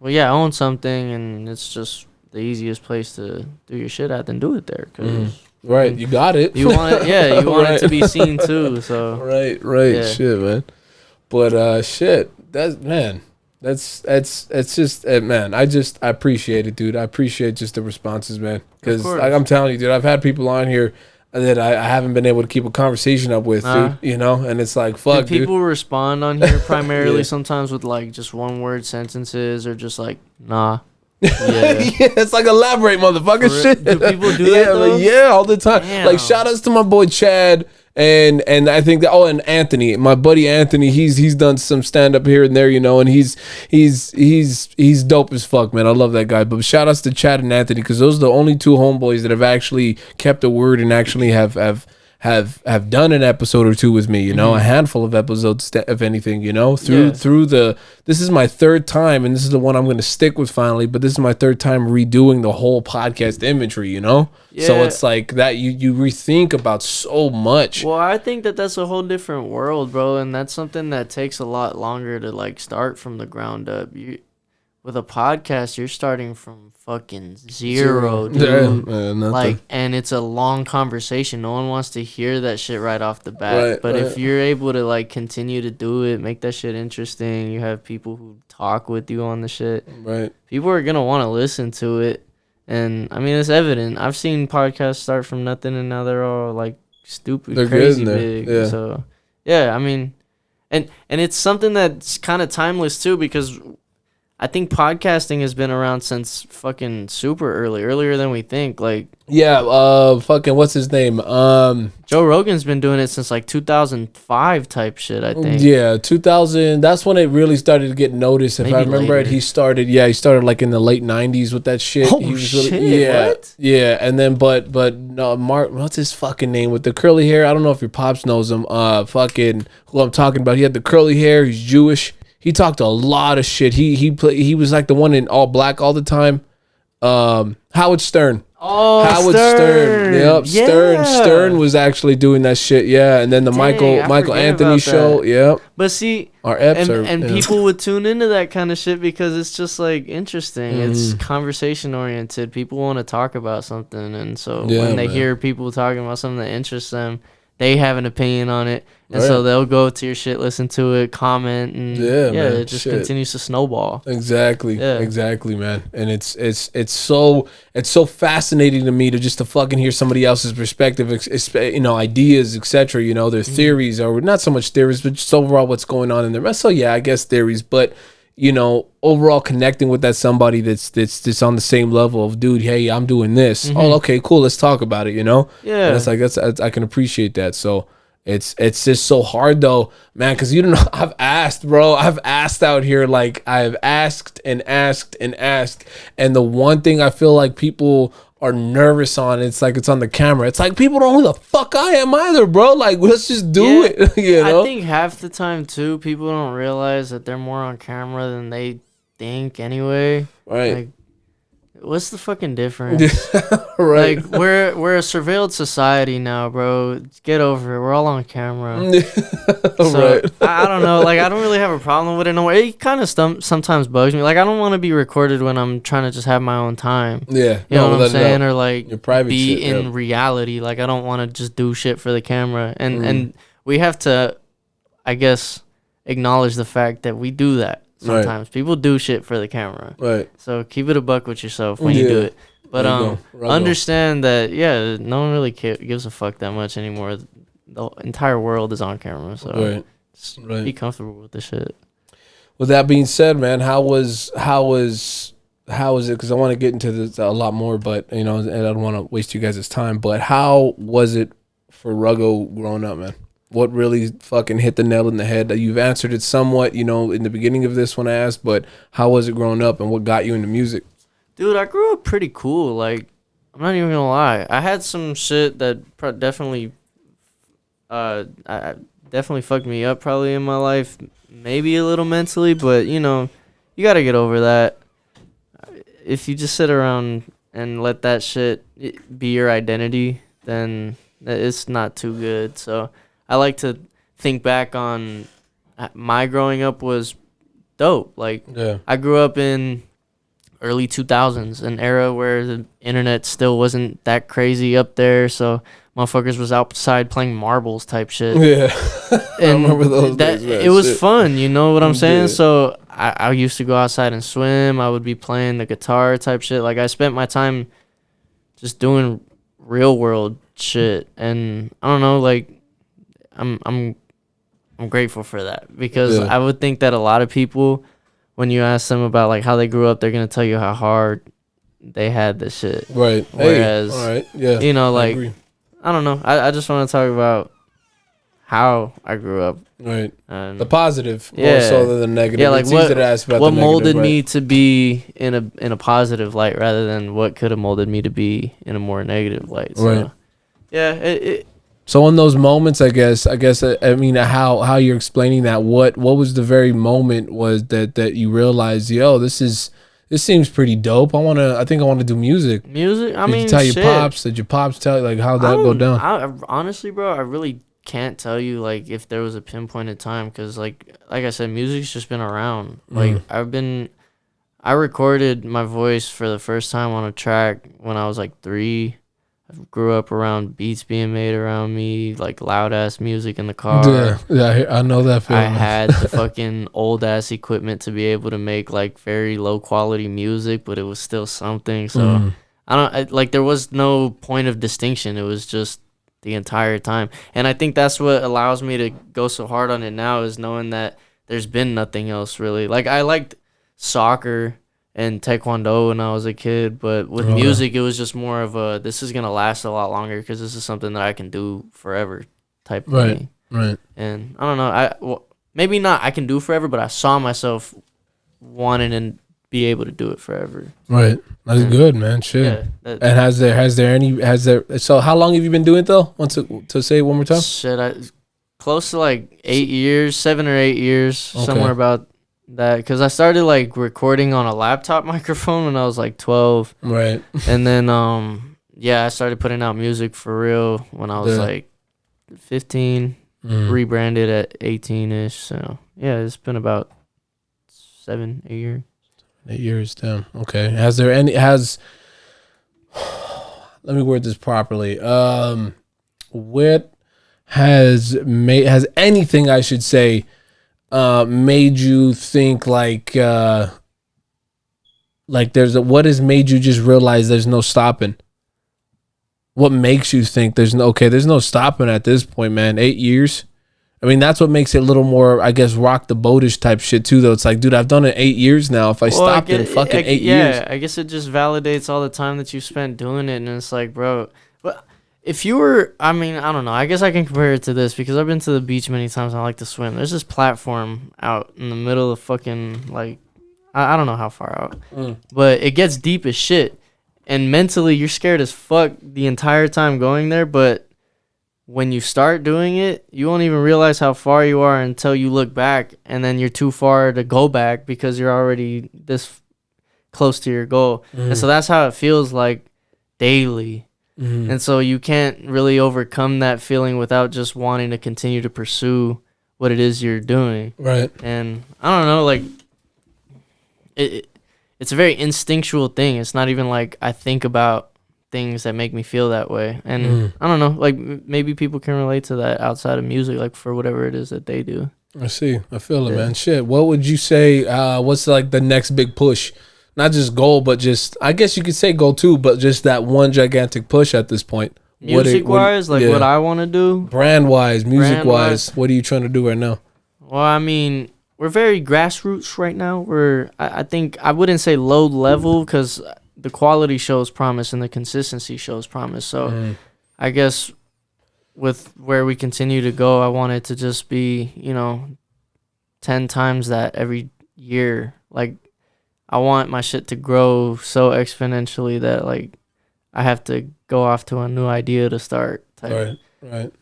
own something, and it's just the easiest place to do your shit at, then do it there. Cause right, you got it. You want it, you want it to be seen too. So right, yeah. shit, man. But shit, that's just man. I appreciate it, dude. I appreciate just the responses, man. Because like I'm telling you, dude, I've had people on here that I haven't been able to keep a conversation up with, dude. You know, and it's like, fuck, dude. People respond on here primarily sometimes with like just one word sentences or just like, nah. Yeah. It's like elaborate, motherfucker. Shit. Do people do that though? Yeah, all the time. Damn. Like, shout outs to my boy Chad and I think that and Anthony, my buddy Anthony, he's done some stand up here and there, you know, and he's dope as fuck, man. I love that guy. But shout outs to Chad and Anthony, because those are the only two homeboys that have actually kept a word and actually have done an episode or two with me, you know, a handful of episodes, if anything, you know, through this is my third time, and this is the one I'm going to stick with finally, but this is my third time redoing the whole podcast imagery, you know? So it's like that you rethink about so much. Well, I think that's a whole different world, bro, and that's something that takes a lot longer to like start from the ground up. With a podcast, you're starting from fucking zero, dude. Like, and it's a long conversation. No one wants to hear that shit right off the bat. But if you're able to like continue to do it, make that shit interesting, you have people who talk with you on the shit. Right. People are gonna want to listen to it. And I mean, it's evident. I've seen podcasts start from nothing and now they're all like stupid, crazy big. Yeah. So yeah, I mean, and it's something that's kind of timeless too, because I think podcasting has been around since fucking super earlier than we think. Like, fucking what's his name? Joe Rogan's been doing it since like 2005 type shit, I think. Yeah, 2000. That's when it really started to get noticed. If I remember right, he started like in the late 90s with that shit. Oh shit! What? Yeah, and then but no, Mark, what's his fucking name with the curly hair? I don't know if your pops knows him. Fucking who I'm talking about. He had the curly hair. He's Jewish. He talked a lot of shit. He was like the one in all black all the time. Howard Stern. Oh, Howard Stern. Yep. Yeah. Stern was actually doing that shit. Yeah. And then the Michael Anthony show. Yep. But see, people would tune into that kind of shit because it's just like interesting. It's conversation oriented. People want to talk about something, and so when they hear people talking about something that interests them, they have an opinion on it, and so they'll go to your shit, listen to it, comment, and it just continues to snowball. Exactly, man. And it's so fascinating to me to fucking hear somebody else's perspective, you know, ideas, etc. You know, their theories, or not so much theories, but just overall what's going on in there. So yeah, I guess theories, but you know, overall connecting with that somebody that's on the same level of, dude, hey, I'm doing this. Oh, okay, cool, let's talk about it, you know? Yeah. And it's like, I can appreciate that. So it's just so hard though, man, because you don't know, I've asked out here, like I've asked and asked and asked, and the one thing I feel like people are nervous on, it's like it's on the camera. It's like people don't know who the fuck I am either, bro. Like, let's just do it. You know? I think half the time too, people don't realize that they're more on camera than they think anyway. Right. Like, what's the fucking difference? Right. Like, we're a surveilled society now, bro. Get over it. We're all on camera. So, right. I don't know. Like, I don't really have a problem with it no more. It kind of sometimes bugs me. Like, I don't want to be recorded when I'm trying to just have my own time. Yeah. You know what I'm saying? Or like your private be shit, in reality. Like, I don't want to just do shit for the camera. And we have to, I guess, acknowledge the fact that we do that. Sometimes people do shit for the camera. Right. So keep it a buck with yourself when you do it. But understand that no one really gives a fuck that much anymore. The entire world is on camera, so be comfortable with the shit. With that being said, man, how was it? Because I want to get into this a lot more, but you know, and I don't want to waste you guys' time. But how was it for Ruggo growing up, man? What really fucking hit the nail in the head? You've answered it somewhat, you know, in the beginning of this when I asked, but how was it growing up and what got you into music? Dude, I grew up pretty cool. Like, I'm not even gonna lie. I had some shit that definitely fucked me up probably in my life, maybe a little mentally, but you know, you gotta get over that. if you just sit around and let that shit be your identity, then it's not too good. So I like to think back on my growing up was dope. Like, I grew up in early 2000s, an era where the internet still wasn't that crazy up there, so motherfuckers was outside playing marbles type shit. Yeah. I remember those days, man. It was fun, you know what I'm saying? Yeah. So I used to go outside and swim. I would be playing the guitar type shit. Like, I spent my time just doing real world shit, and I don't know, like, I'm grateful for that, because I would think that a lot of people, when you ask them about like how they grew up, they're gonna tell you how hard they had this shit. Right. Whereas, all right. Yeah. You know, like, I don't know. I just want to talk about how I grew up. Right. The positive more so than the negative. Yeah, like it's easy to ask about what the molded negative, me to be in a positive light rather than what could have molded me to be in a more negative light. So, right. Yeah. So in those moments, I guess, I mean, how you're explaining that, what was the very moment was that you realized, yo, this seems pretty dope. I think I want to do music. I Did mean, you tell shit. your pops? Did your pops tell you, like, how'd that go down? Honestly, bro, I really can't tell you like if there was a pinpointed time, because like I said, music's just been around. Like, I recorded my voice for the first time on a track when I was like 3. I grew up around beats being made around me, like loud ass music in the car. Yeah, I know that feeling. I had the fucking old ass equipment to be able to make like very low quality music, but it was still something. So there was no point of distinction. It was just the entire time. And I think that's what allows me to go so hard on it now, is knowing that there's been nothing else really. Like, I liked soccer and taekwondo when I was a kid, but with music, it was just more of a, this is gonna last a lot longer because this is something that I can do forever type of thing. Right. And I don't know, maybe not I can do forever, but I saw myself wanting to be able to do it forever. Right. That's good, man. Shit. Yeah, and so how long have you been doing it though? Want to say it one more time? Shit, close to like 8 years, 7 or 8 years, somewhere about that, because I started like recording on a laptop microphone when I was like 12, right? And then I started putting out music for real when I was like 15, rebranded at 18ish. So yeah, it's been about 7, 8 years. 8 years, damn. Okay. Let me word this properly. What has anything, I should say, made you think what has made you just realize there's no stopping? What makes you think there's no stopping at this point, man? 8 years. I mean, that's what makes it a little more, I guess, rock the boatish type shit too, though. It's like, dude, I've done it 8 years now. If I stopped in fucking 8 years. Yeah, I guess it just validates all the time that you spent doing it. And it's like, bro, if you were, I mean, I don't know. I guess I can compare it to this, because I've been to the beach many times and I like to swim. There's this platform out in the middle of fucking, like, I don't know how far out. But it gets deep as shit. And mentally, you're scared as fuck the entire time going there, but when you start doing it, you won't even realize how far you are until you look back, and then you're too far to go back because you're already this close to your goal. And so that's how it feels like daily. And so you can't really overcome that feeling without just wanting to continue to pursue what it is you're doing. Right. And I don't know, like, it's a very instinctual thing. It's not even like I think about things that make me feel that way. And I don't know, like, maybe people can relate to that outside of music, like, for whatever it is that they do. I see. I feel it, man. Shit. What would you say, what's like the next big push? Not just goal, but just, I guess you could say goal too, but just that one gigantic push at this point. Music-wise, what I want to do? Brand-wise, music-wise, what are you trying to do right now? Well, I mean, we're very grassroots right now. I think, I wouldn't say low level, because the quality shows promise and the consistency shows promise. So I guess with where we continue to go, I want it to just be, 10 times that every year. Like, I want my shit to grow so exponentially that, like, I have to go off to a new idea to start. Right.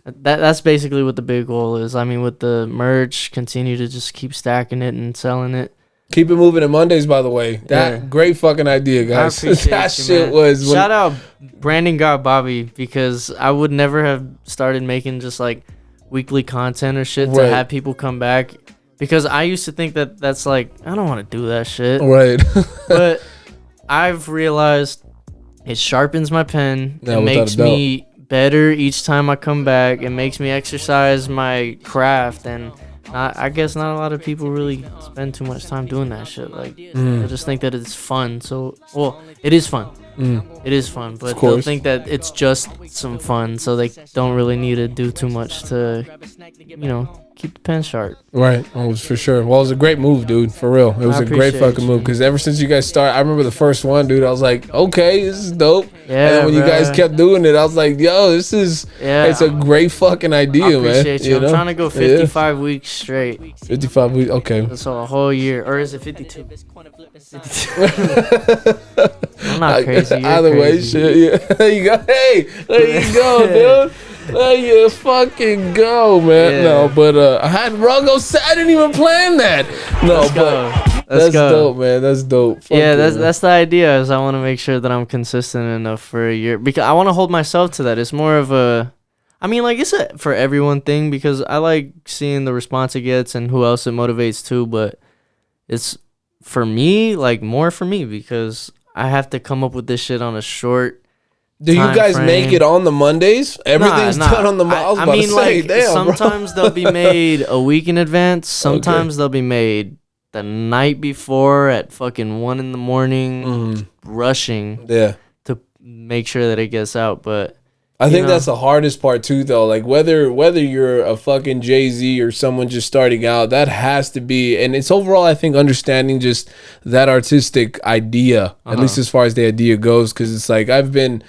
That's basically what the big goal is. I mean, with the merch, continue to just keep stacking it and selling it. Keep it moving on Mondays, by the way. That great fucking idea, guys. That shit was. Shout out Brandon got Bobby, because I would never have started making just like weekly content or shit to have people come back, because I used to think that that's like, I don't want to do that shit. Right. But I've realized it sharpens my pen. It makes me better each time I come back. It makes me exercise my craft, and I guess not a lot of people really spend too much time doing that shit. Like, I just think that it's fun. So, well, it is fun. It is fun, but they'll think that it's just some fun, so they don't really need to do too much to, keep the pen sharp. Right. Oh, for sure. Well, it was a great move, dude. For real. It was a great fucking move, because ever since you guys started, I remember the first one, dude, I was like, okay, this is dope. Yeah, and then when you guys kept doing it, I was like, yo, this is, it's a great fucking idea, man. I appreciate you. I'm trying to go 55 weeks straight. 55 weeks, okay. So a whole year. Or is it 52? I'm not crazy. Either way, shit. Yeah. There you go. Hey, there you go, dude. There you fucking go, man. Yeah. No, but I had Ruggo say I didn't even plan that. No, that's dope, man. That's dope. Fuck that's the idea. Is I want to make sure that I'm consistent enough for a year, because I want to hold myself to that. It's more of a, I mean, like, it's a for everyone thing, because I like seeing the response it gets and who else it motivates too. But it's for me, like, more for me, because I have to come up with this shit on a short. Do you guys make it on the Mondays? Everything's done on the Mondays. I mean, like, sometimes they'll be made a week in advance. Sometimes they'll be made the night before at fucking 1 a.m, rushing to make sure that it gets out. But I think that's the hardest part too, though. Like, whether you're a fucking Jay-Z or someone just starting out, that has to be, and it's overall, I think, understanding just that artistic idea, at least as far as the idea goes, because it's like, I've been,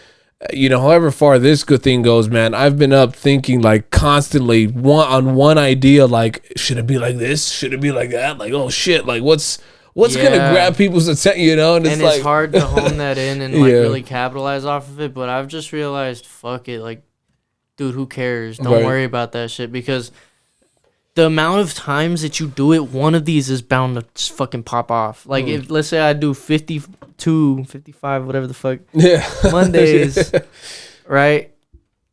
however far this good thing goes, man, I've been up thinking like constantly on one idea, like, should it be like this? Should it be like that? Like, oh shit, like what's gonna grab people's attention, and it's like, hard to hone that in and like really capitalize off of it. But I've just realized, fuck it, like, dude, who cares? Don't worry about that shit, because the amount of times that you do it, one of these is bound to just fucking pop off. Like, if, let's say I do 52, 55, whatever the fuck, Mondays, right?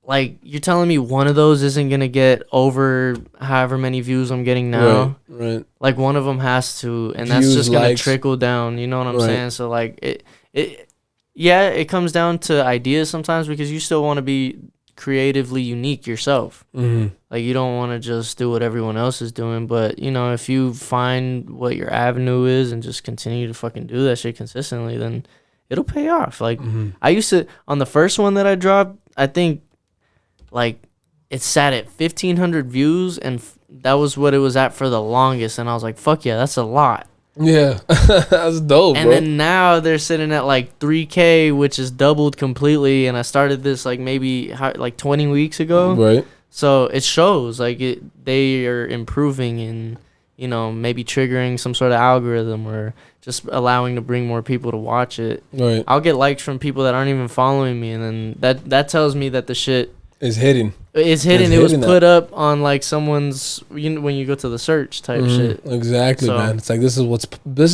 Like, you're telling me one of those isn't going to get over however many views I'm getting now? Right. Like, one of them has to, and that's just going to trickle down. You know what I'm saying? So, like, it comes down to ideas sometimes, because you still want to be creatively unique yourself. Like, you don't want to just do what everyone else is doing. But, if you find what your avenue is and just continue to fucking do that shit consistently, then it'll pay off. Like, I used to, on the first one that I dropped, I think, like, it sat at 1,500 views, and that was what it was at for the longest. And I was like, fuck yeah, that's a lot. Yeah, that's dope, and then now they're sitting at like 3K, which is doubled completely. And I started this like maybe like 20 weeks ago. Right. So it shows like they are improving and, maybe triggering some sort of algorithm or just allowing to bring more people to watch it. Right. I'll get likes from people that aren't even following me. And then that tells me that the shit is hidden. It's hidden. It was put up on like someone's, when you go to the search type shit. Exactly, man. It's like, this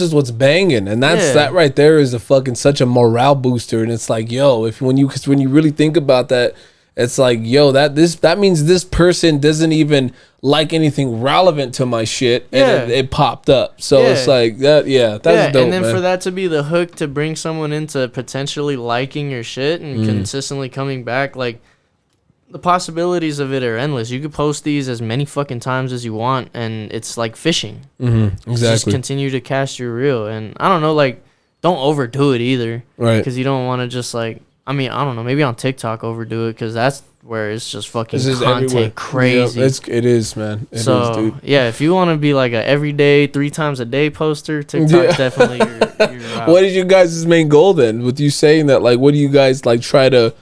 is what's banging, and that right there is such a morale booster. And it's like, yo, when you really think about that, it's like, yo, that means this person doesn't even like anything relevant to my shit, and it popped up. So it's like that. Yeah, that's dope. And then for that to be the hook to bring someone into potentially liking your shit and consistently coming back, like, the possibilities of it are endless. You could post these as many fucking times as you want, and it's like fishing. Exactly. Just continue to cast your reel, and I don't know, like, don't overdo it either, right? Because you don't want to just like, I mean, I don't know, maybe on TikTok overdo it, because that's where it's just fucking content everywhere. Crazy. Yep, it is, man. It is, dude. Yeah, if you want to be like a everyday 3 times a day poster, TikTok's definitely your route. What is you guys' main goal then? With you saying that, like, what do you guys like try to?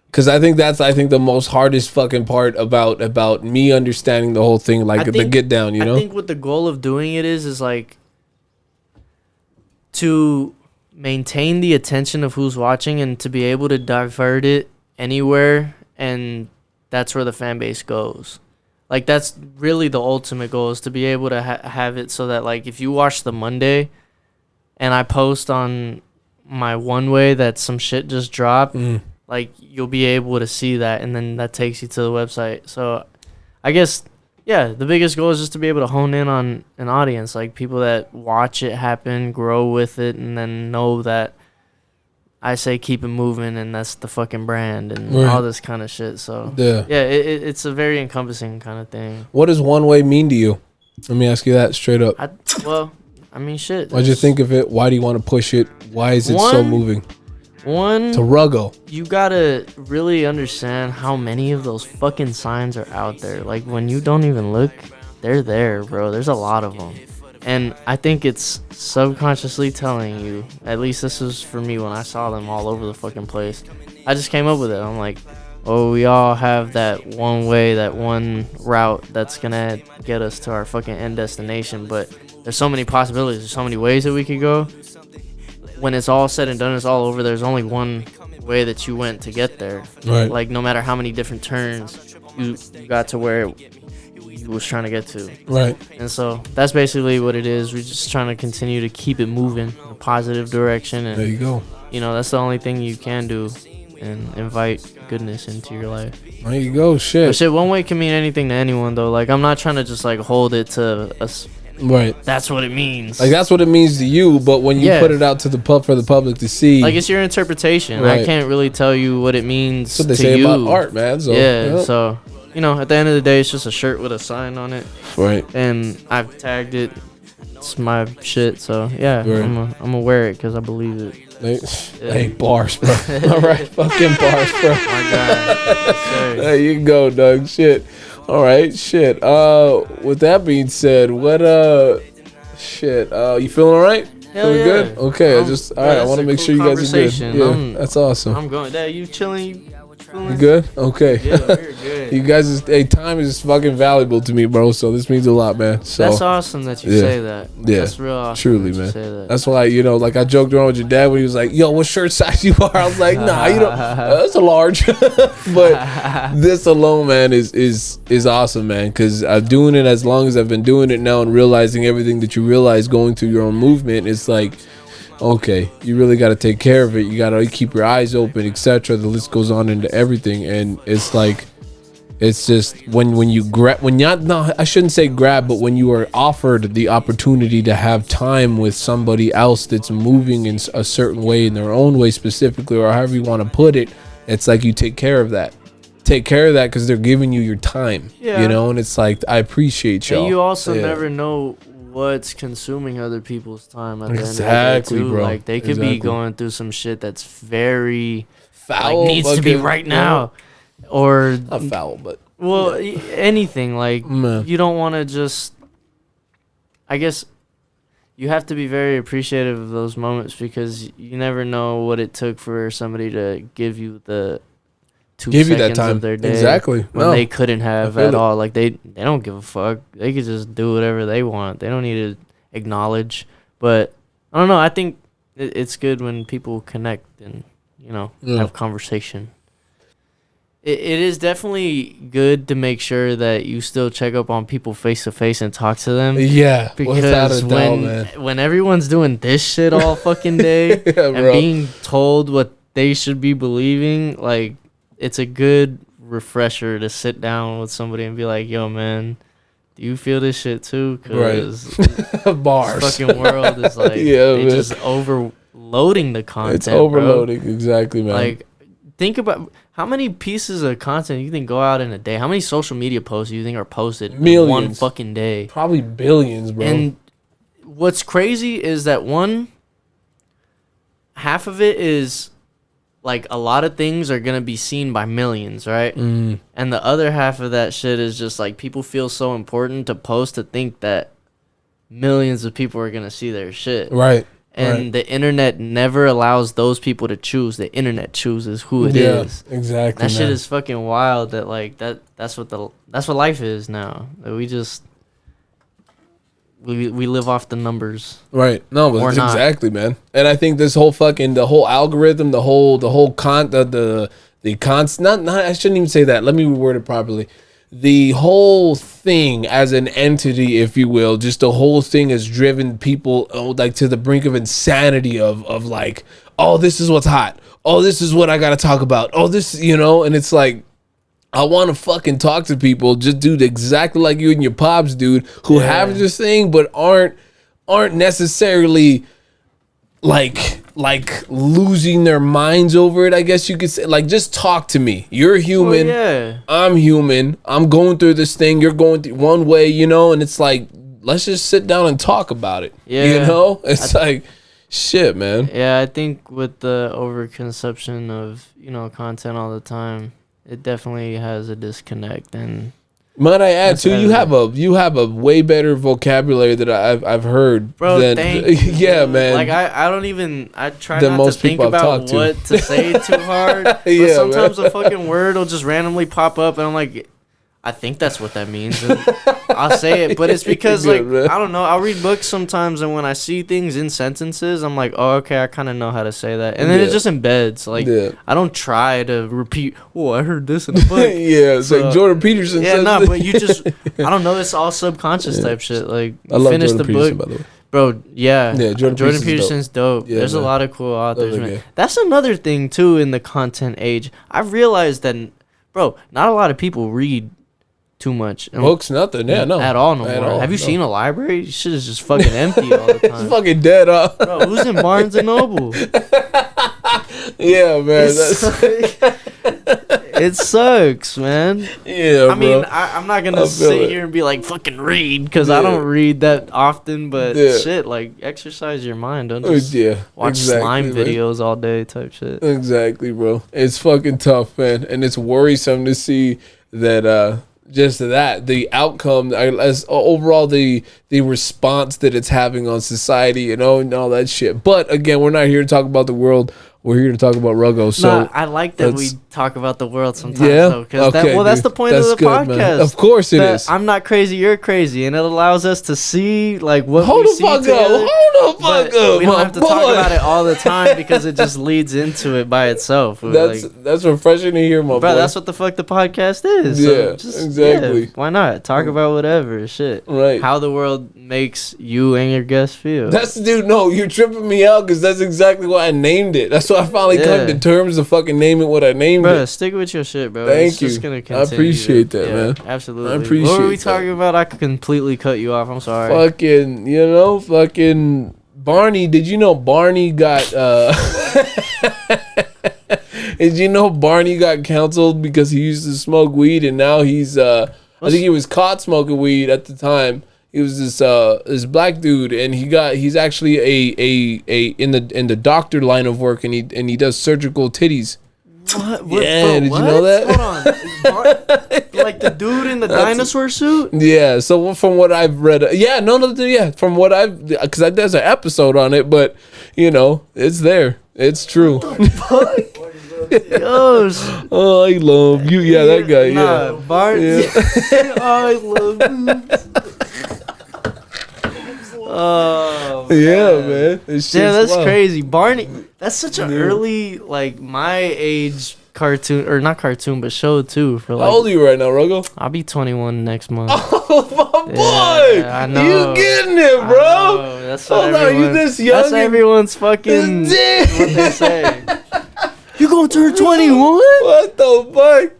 Because I think that's the most hardest fucking part about me understanding the whole thing, like the get down, I think what the goal of doing it is like to maintain the attention of who's watching and to be able to divert it anywhere, and that's where the fan base goes. Like, that's really the ultimate goal, is to be able to have it so that, like, if you watch the Monday, and I post on my one way that some shit just dropped, like you'll be able to see that, and then that takes you to the website. So I guess, yeah, the biggest goal is just to be able to hone in on an audience, like people that watch it happen, grow with it, and then know that I say keep it moving, and that's the fucking brand and all this kind of shit. So yeah, it's a very encompassing kind of thing. What does one way mean to you? Let me ask you that straight up. I mean, shit. Why'd you think of it? Why do you want to push it? Why is it so moving? To Ruggo. You gotta really understand how many of those fucking signs are out there. Like, when you don't even look, they're there, bro. There's a lot of them. And I think it's subconsciously telling you, at least this was for me when I saw them all over the fucking place. I just came up with it. I'm like, oh, we all have that one way, that one route that's gonna get us to our fucking end destination. But there's so many possibilities. There's so many ways that we could go. When it's all said and done, it's all over, there's only one way that you went to get there. Right. Like, no matter how many different turns, you got to where you was trying to get to. Right. And so that's basically what it is. We're just trying to continue to keep it moving in a positive direction. And there you go. You know, that's the only thing you can do, and invite goodness into your life. There you go. Shit. But shit, one way can mean anything to anyone, though. Like, I'm not trying to just, like, hold it to us. Right. That's what it means. Like, that's what it means to you, but when you put it out to the for the public to see, like, it's your interpretation. Right. I can't really tell you what it means to you. That's what they say about art, man. So, so, you know, at the end of the day, it's just a shirt with a sign on it. Right. And I've tagged it. It's my shit, so yeah, right. I'm gonna wear it because I believe it. Hey, bars, bro. All right, fucking bars, bro. My God. There you go, Doug. Shit. All right, shit. With that being said, what shit? You feeling all right? Hell yeah. Good? Okay, all right. I want to make sure you guys are good. Yeah, that's awesome. I'm going. Dad, you chilling? You good? Okay. Yeah, we're good. You guys, time is fucking valuable to me, bro. So this means a lot, man. So that's awesome that you say that. Yeah, that's real awesome. Truly, man. Say that. That's why, you know, like I joked around with your dad when he was like, "Yo, what shirt size you are?" I was like, "Nah, you don't. That's a large." But this alone, man, is awesome, man. Because I'm doing it as long as I've been doing it now, and realizing everything that you realize going through your own movement, it's like, okay, you really got to take care of it. You got to keep your eyes open, etc. The list goes on into everything, and it's like, it's just when you grab, I shouldn't say grab, but when you are offered the opportunity to have time with somebody else that's moving in a certain way, in their own way specifically, or however you want to put it, it's like you take care of that. Take care of that because they're giving you your time, you know, and it's like, I appreciate y'all. And you also never know what's consuming other people's time at the end of the day, too. Bro. Like, they could be going through some shit that's very foul, like, needs to be right now, or not foul, but anything. Like, you don't want to just, I guess you have to be very appreciative of those moments, because you never know what it took for somebody to give you the 2 seconds of their day, exactly, when they couldn't have at all. Like, they don't give a fuck. They could just do whatever they want. They don't need to acknowledge. But I don't know. I think it's good when people connect and, you know, have conversation. It is definitely good to make sure that you still check up on people face to face and talk to them. Yeah, because when everyone's doing this shit all fucking day and being told what they should be believing, like, it's a good refresher to sit down with somebody and be like, "Yo, man, do you feel this shit too?" Because bars, this fucking world is like, they just overloading the content. It's overloading, exactly, man. Like, think about how many pieces of content you think go out in a day. How many social media posts you think are posted in one fucking day? Probably billions, bro. And what's crazy is that half of it is, like, a lot of things are gonna be seen by millions, right? And the other half of that shit is just like, people feel so important to post to think that millions of people are gonna see their shit, right? And the internet never allows those people to choose. The internet chooses who it is. Exactly. That shit is fucking wild. That, like, that's what life is now. That we just we live off the numbers, right? No, but exactly, man. And I think this whole the whole algorithm, I shouldn't even say that. Let me reword it properly. the whole thing as an entity, if you will, just the whole thing has driven people like to the brink of insanity of like, oh, this is what's hot. Oh, this is what I got to talk about. Oh, this, and it's like, I want to fucking talk to people, just dude, exactly like you and your pops, dude, who have this thing, but aren't necessarily like losing their minds over it, I guess you could say. Like, just talk to me. You're human. I'm human. I'm going through this thing. You're going through one way, and it's like, let's just sit down and talk about it. It's like, shit, man. Yeah, I think with the overconsumption of, content all the time, it definitely has a disconnect. And might I add too, you have a way better vocabulary that I've heard. Bro, thank you. Yeah, man. Like I try not to think about what to say too hard. But sometimes a fucking word will just randomly pop up, and I'm like, I think that's what that means. And I'll say it, but it's because I don't know. I'll read books sometimes, and when I see things in sentences, I'm like, oh, okay, I kind of know how to say that, and then it just embeds. Like I don't try to repeat. Oh, I heard this in the book. It's like Jordan Peterson. But you just, I don't know. It's all subconscious type shit. Like I love finish Jordan the Peterson, book, by the way. bro. Jordan Peterson's dope. Yeah, there's a lot of cool authors, man. Okay. That's another thing too in the content age. I've realized that, bro, not a lot of people read too much. Books, nothing. Yeah, no. At all no more. Have you seen a library? Shit is just fucking empty all the time. It's fucking dead, huh? Bro, who's in Barnes and Noble? Yeah, man. It sucks, man. Yeah, I mean, I'm not going to sit here and be like, fucking read, because I don't read that often, but shit, like, exercise your mind. Don't just watch slime videos all day type shit. Exactly, bro. It's fucking tough, man. And it's worrisome to see that, just that the outcome as overall the response that it's having on society, and all that shit. But again, we're not here to talk about the world. We're here to talk about Ruggo. So I like that we talk about the world sometimes, though, because that's the point of the podcast. Man. Of course it is. I'm not crazy, you're crazy, and it allows us to see like what Hold we see together. Hold the fuck up. We don't have to talk about it all the time because it just leads into it by itself. That's refreshing to hear, my boy. That's what the fuck the podcast is. Exactly. Why not talk about whatever shit? Right. How the world makes you and your guests feel. No, you're tripping me out because that's exactly why I named it. That's why I finally come to terms to fucking name it what I named it. Stick with your shit, bro. Thank you. Just gonna continue. I appreciate that, man. Absolutely. I appreciate What were we talking about? I completely cut you off. I'm sorry. Fucking Barney. Did you know Barney got Did you know Barney got canceled because he used to smoke weed, and now he's I think he was caught smoking weed at the time. He was this black dude, and he's actually a in the doctor line of work, and he does surgical titties. What? Did you know that? Hold on. Like the dude in the dinosaur suit? Yeah, so from what I've read, from what because there's an episode on it, but it's there. It's true. Oh, I love you. Yeah, that guy. Bart. Yeah. I love you. Oh man. That's crazy. Barney, that's such an early, like, my age cartoon, or not cartoon, but show too. For like, how old are you right now, Ruggo? I'll be 21 next month. Oh my boy, I know. You getting it, bro? That's what you this young? That's everyone's fucking what they say. You gonna turn 21? What the fuck?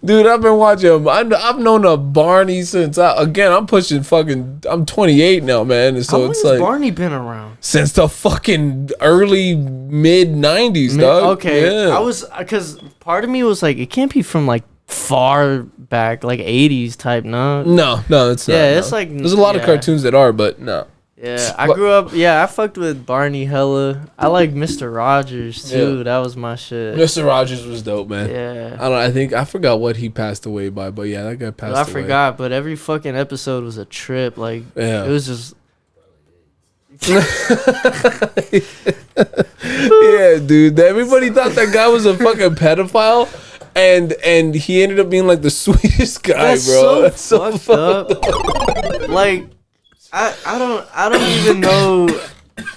Dude, I've been watching him. I've known a Barney since I'm 28 now, man. And so how long it's has like Barney been around? Since the fucking early mid 90s, dog. Okay, I was, because part of me was like, it can't be from like far back, like 80s type. No, it's not. Yeah, it's like there's a lot of cartoons that are, but no. Yeah, I grew up. Yeah, I fucked with Barney hella. I like Mr. Rogers too. That was my shit. Mr. Rogers was dope, man. Yeah. I forgot what he passed away by, but yeah, that guy passed away. I forgot, but every fucking episode was a trip. Like, it was just. Yeah, dude. Everybody thought that guy was a fucking pedophile. And he ended up being like the sweetest guy, bro. That's so fucked up. Like, I don't even know.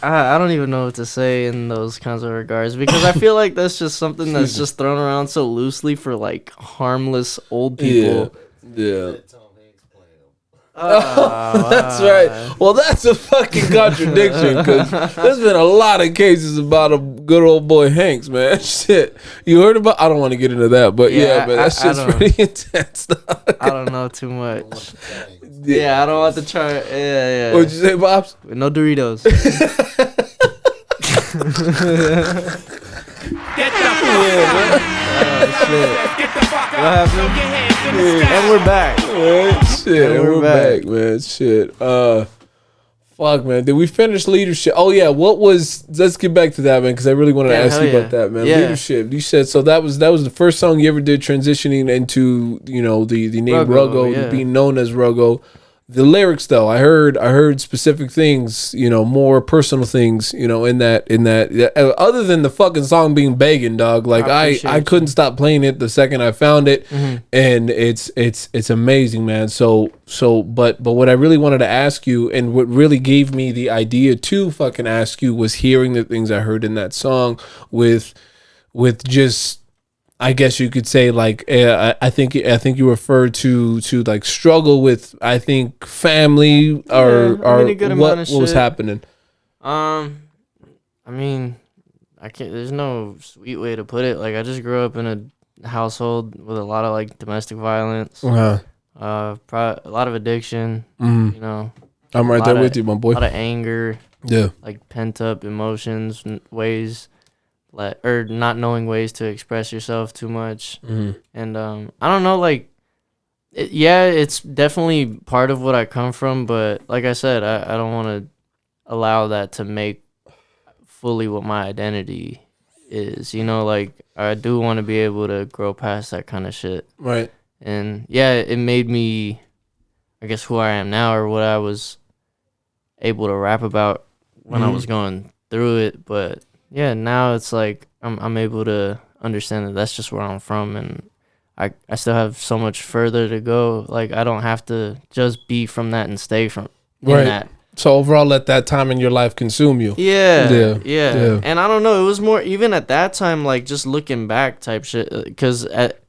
I don't even know what to say in those kinds of regards, because I feel like that's just something that's just thrown around so loosely for like harmless old people. Yeah. That's right. Well, that's a fucking contradiction because there's been a lot of cases about a good old boy Hanks, man. Shit, you heard about? I don't want to get into that, but yeah, man, that shit's pretty intense. Dog. I don't know too much. Yeah, I don't want to try. Yeah. What'd you say, Pops? No Doritos. Get the fuck out. Shit. What happened? And we're back. Shit, and we're back, man. Shit. Fuck, man. Did we finish leadership? Oh yeah. What was? Let's get back to that, man, because I really wanted to ask you about that, man. Yeah. Leadership. You said so. That was the first song you ever did, transitioning into the name Ruggo, being known as Ruggo. The lyrics, though, I heard specific things, more personal things, in that. Other than the fucking song being begging, dog. Like I couldn't stop playing it the second I found it, and it's amazing, man. But what I really wanted to ask you, and what really gave me the idea to fucking ask you, was hearing the things I heard in that song with just. I guess you could say, like, I think you referred to like struggle with, I think, family or what was happening. I mean, I can't. There's no sweet way to put it. Like, I just grew up in a household with a lot of like domestic violence, a lot of addiction. I'm right there with you, my boy. A lot of anger, like pent up emotions, ways. Or not knowing ways to express yourself too much. And I don't know, like, it's definitely part of what I come from, but like I said, I don't want to allow that to make fully what my identity is, like, I do want to be able to grow past that kind of shit. Right. And yeah, it made me, I guess, who I am now, or what I was able to rap about when I was going through it. But yeah, now it's like I'm able to understand that that's just where I'm from, and I still have so much further to go. Like, I don't have to just be from that and stay from that. So overall, let that time in your life consume you. Yeah. And I don't know, it was more, even at that time, like, just looking back type shit, because at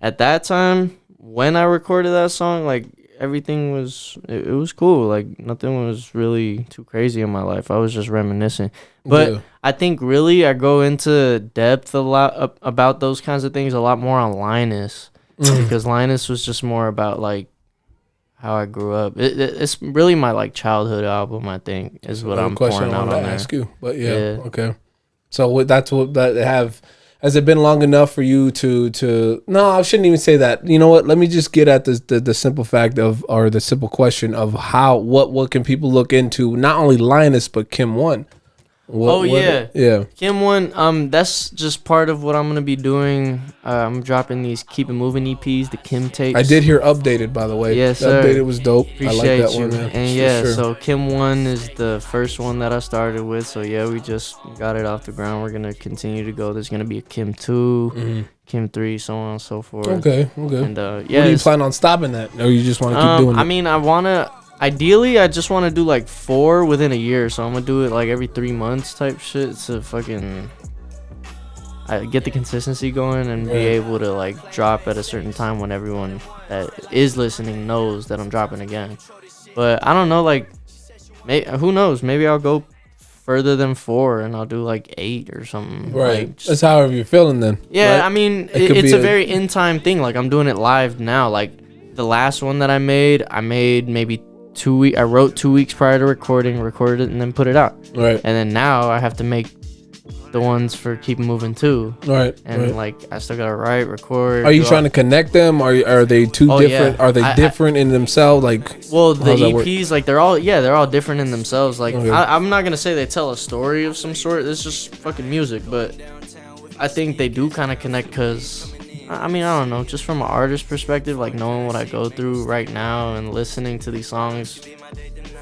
that time when I recorded that song, like, everything was, it was cool. Like, nothing was really too crazy in my life. I was just reminiscing. But I think really I go into depth a lot about those kinds of things a lot more on Linus, because Linus was just more about like how I grew up. It's really my like childhood album, I think, is what I'm pouring out on there. Ask you, but okay. So that's what that have. Has it been long enough for you to? No, I shouldn't even say that. You know what? Let me just get at the simple fact of, or the simple question of what can people look into? Not only Linus, but Kim 1. Kim 1. That's just part of what I'm gonna be doing. I'm dropping these Keep It Moving EPs, the Kim tapes. I did hear Updated, by the way. Yes, sir. Updated was dope. Appreciate I like that you. one, man. And so Kim 1 is the first one that I started with. So yeah, we just got it off the ground. We're gonna continue to go. There's gonna be a Kim 2, Kim 3, so on and so forth. Okay. And when do you plan on stopping that, or you just want to keep doing it? I mean, ideally, I just want to do like 4 within a year, so I'm gonna do it like every 3 months type shit to fucking get the consistency going and be able to like drop at a certain time when everyone that is listening knows that I'm dropping again. But I don't know, like, who knows? Maybe I'll go further than 4 and I'll do like 8 or something. Right. Like, that's however you're feeling then. Yeah, right? I mean, it's a very in time thing. Like, I'm doing it live now. Like, the last one that I made maybe 2 weeks. I wrote 2 weeks prior to recorded it, and then put it out. Right. And then now I have to make the ones for Keep It Moving too. Right. And like, I still gotta write, record. Are you trying to connect them? Are they different? Yeah. Are they different in themselves? Like, well, the EPs, like, they're all different in themselves. Like, I'm not gonna say they tell a story of some sort. It's just fucking music, but I think they do kind of connect because. I mean, I don't know, just from an artist perspective, like knowing what I go through right now and listening to these songs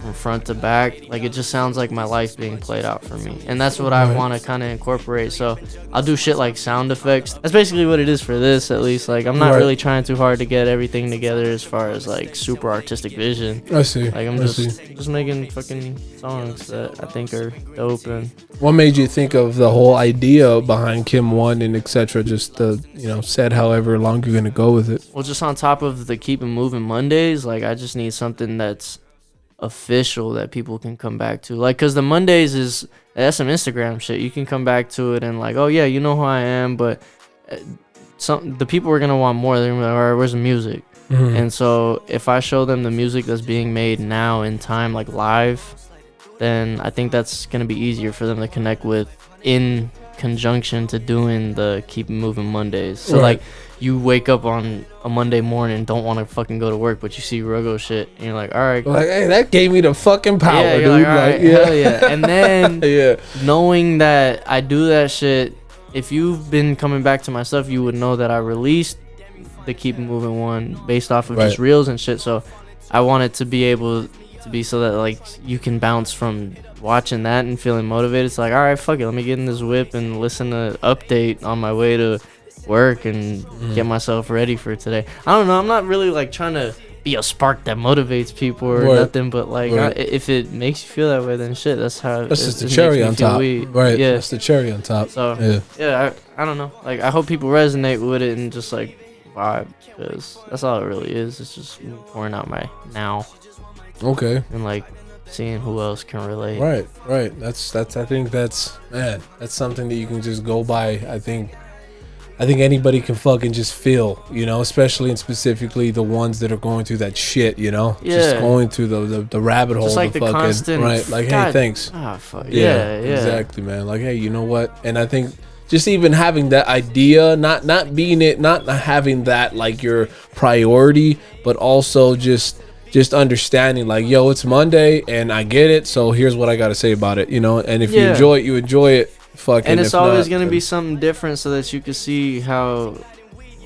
from front to back, like, it just sounds like my life being played out for me, and that's what I want to kind of incorporate. So I'll do shit like sound effects. That's basically what it is for this, at least. Like, I'm not really trying too hard to get everything together as far as like super artistic vision. I see. Like, I'm just making fucking songs that I think are dope. And what made you think of the whole idea behind Kim 1 and etc.? Just said however long you're gonna go with it. Well, just on top of the Keep It Moving Mondays, like, I just need something that's official that people can come back to. Like, because the Mondays that's some Instagram shit. You can come back to it and, like, oh, yeah, you know who I am, but the people are going to want more. They're going to be like, all right, where's the music? Mm-hmm. And so if I show them the music that's being made now in time, like live, then I think that's going to be easier for them to connect with in conjunction to doing the Keep It Moving Mondays. So, like, you wake up on a Monday morning and don't want to fucking go to work, but you see Ruggo shit, and you're like, all right. Like, hey, that gave me the fucking power, yeah, dude. Like, all right, hell yeah. And then yeah, knowing that I do that shit, if you've been coming back to my stuff, you would know that I released the Keep It Moving one based off of just reels and shit. So I want it to be able to be so that, like, you can bounce from watching that and feeling motivated. It's like, all right, fuck it, let me get in this whip and listen to Update on my way to work and get myself ready for today. I don't know, I'm not really like trying to be a spark that motivates people or nothing, but like if it makes you feel that way, then shit, that's just the cherry on top. Right, yeah, that's the cherry on top. So I don't know, like, I hope people resonate with it and just like vibe, because that's all it really is. It's just me pouring out my now. Okay. And like seeing who else can relate. Right. That's I think that's something that you can just go by. I think anybody can fucking just feel, you know, especially and specifically the ones that are going through that shit, you know, just going through the rabbit hole, just like the fucking constant, right, like, hey, thanks. Fuck. Yeah, exactly, man. Like, hey, you know what? And I think just even having that idea, not having that like your priority, but also just understanding, like, yo, it's Monday and I get it, so here's what I got to say about it, you know. And if you enjoy it, you enjoy it. Fucking, and it's always going to be something different, so that you can see how,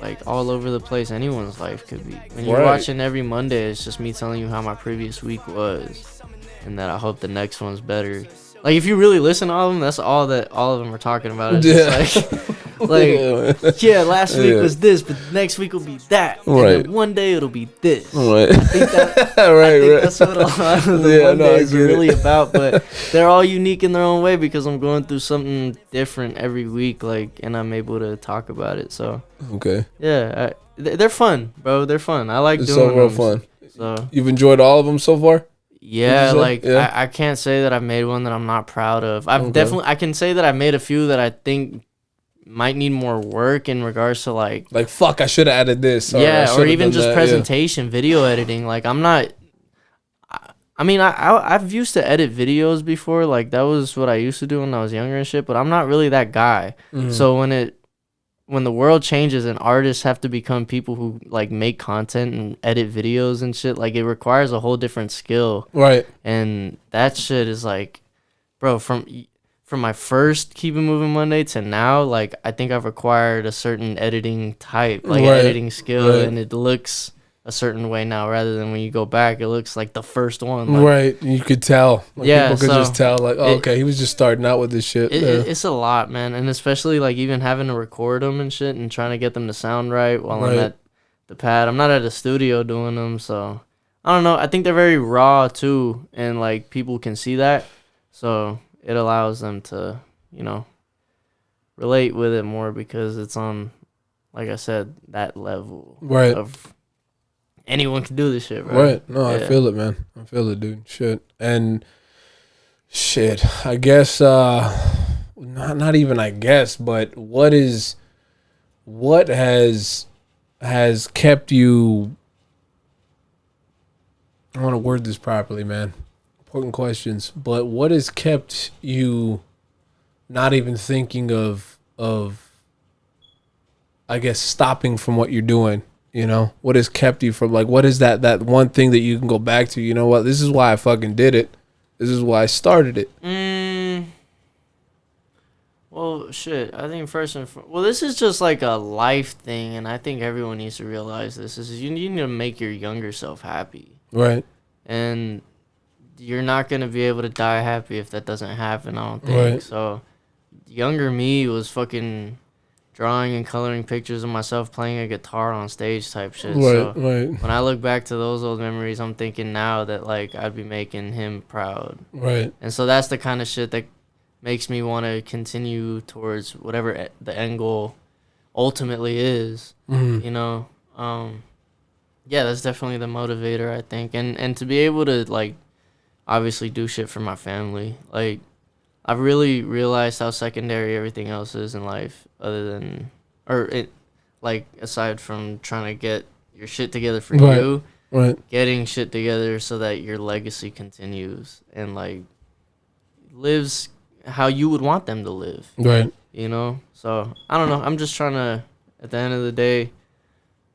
like, all over the place anyone's life could be. When you're watching every Monday, it's just me telling you how my previous week was, and that I hope the next one's better. Like, if you really listen to all of them, that's all that all of them are talking about. It's just last week was this, but next week will be that. Right. And then one day it'll be this. Right. I think that's what a lot of the Mondays are really about. But they're all unique in their own way, because I'm going through something different every week, like, and I'm able to talk about it. So they're fun, bro. They're fun. I like doing them. It's so real fun. So you've enjoyed all of them so far? Yeah, like, I can't say that I've made one that I'm not proud of. I can say that I made a few that I think might need more work in regards to, like fuck, I should have added this. Or even just presentation, video editing. Like, I'm not. I mean, I've used to edit videos before. Like, that was what I used to do when I was younger and shit. But I'm not really that guy. Mm-hmm. So when the world changes and artists have to become people who, like, make content and edit videos and shit, like, it requires a whole different skill. Right. And that shit is like, bro, from my first Keep It Moving Monday to now, like, I think I've acquired a certain editing type, like, editing skill, and it looks a certain way now, rather than when you go back, it looks like the first one. Like, you could tell. Like, people could just tell, like, okay, he was just starting out with this shit. It's a lot, man, and especially, like, even having to record them and shit and trying to get them to sound right while I'm at the pad. I'm not at a studio doing them, so I don't know. I think they're very raw too, and, like, people can see that, so it allows them to, you know, relate with it more, because it's on, like I said, that level of anyone can do this shit, bro. Right. No, I feel it, man. I feel it, dude. Shit. And shit, I guess, not even I guess, but what has kept you, I want to word this properly, man. Important questions. But what has kept you not even thinking of I guess, stopping from what you're doing? You know, what has kept you from, like, what is that one thing that you can go back to? You know what? This is why I fucking did it. This is why I started it. Well, shit. I think this is just like a life thing, and I think everyone needs to realize this. Is you need to make your younger self happy. Right. And you're not going to be able to die happy if that doesn't happen, I don't think. Right. So, younger me was fucking drawing and coloring pictures of myself playing a guitar on stage type shit. When I look back to those old memories, I'm thinking now that, like, I'd be making him proud. Right. And so that's the kind of shit that makes me want to continue towards whatever the end goal ultimately is. Mm-hmm. You know, Yeah, that's definitely the motivator, I think. And to be able to, like, obviously do shit for my family. Like, I've really realized how secondary everything else is in life, other than, like, aside from trying to get your shit together for you, getting shit together so that your legacy continues and, like, lives how you would want them to live. Right. You know? So, I don't know. I'm just trying to, at the end of the day,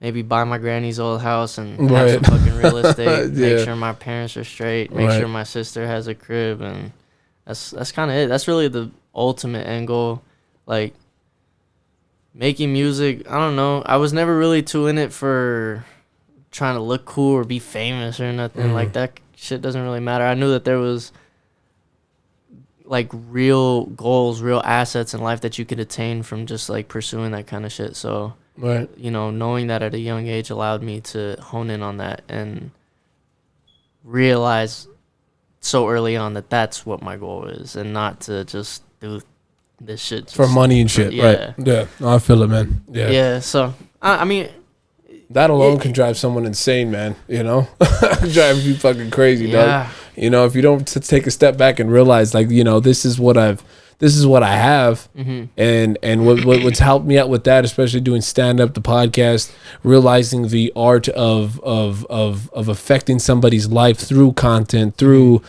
maybe buy my granny's old house and have some fucking real estate. Make sure my parents are straight. Make sure my sister has a crib, and that's kind of it. That's really the ultimate end goal. Like, making music, I don't know. I was never really too in it for trying to look cool or be famous or nothing. Like, that shit doesn't really matter. I knew that there was, like, real goals, real assets in life that you could attain from just, like, pursuing that kind of shit. So, you know, knowing that at a young age allowed me to hone in on that and realize so early on that that's what my goal is, and not to just do this shit for money and shit. Right. Yeah. No, I feel it, man. Yeah. Yeah. So, I mean, that alone can drive someone insane, man. You know, drive you fucking crazy, dog. You know, if you don't take a step back and realize, like, you know, this is what I have, and what's helped me out with that, especially doing stand up, the podcast, realizing the art of affecting somebody's life through content, through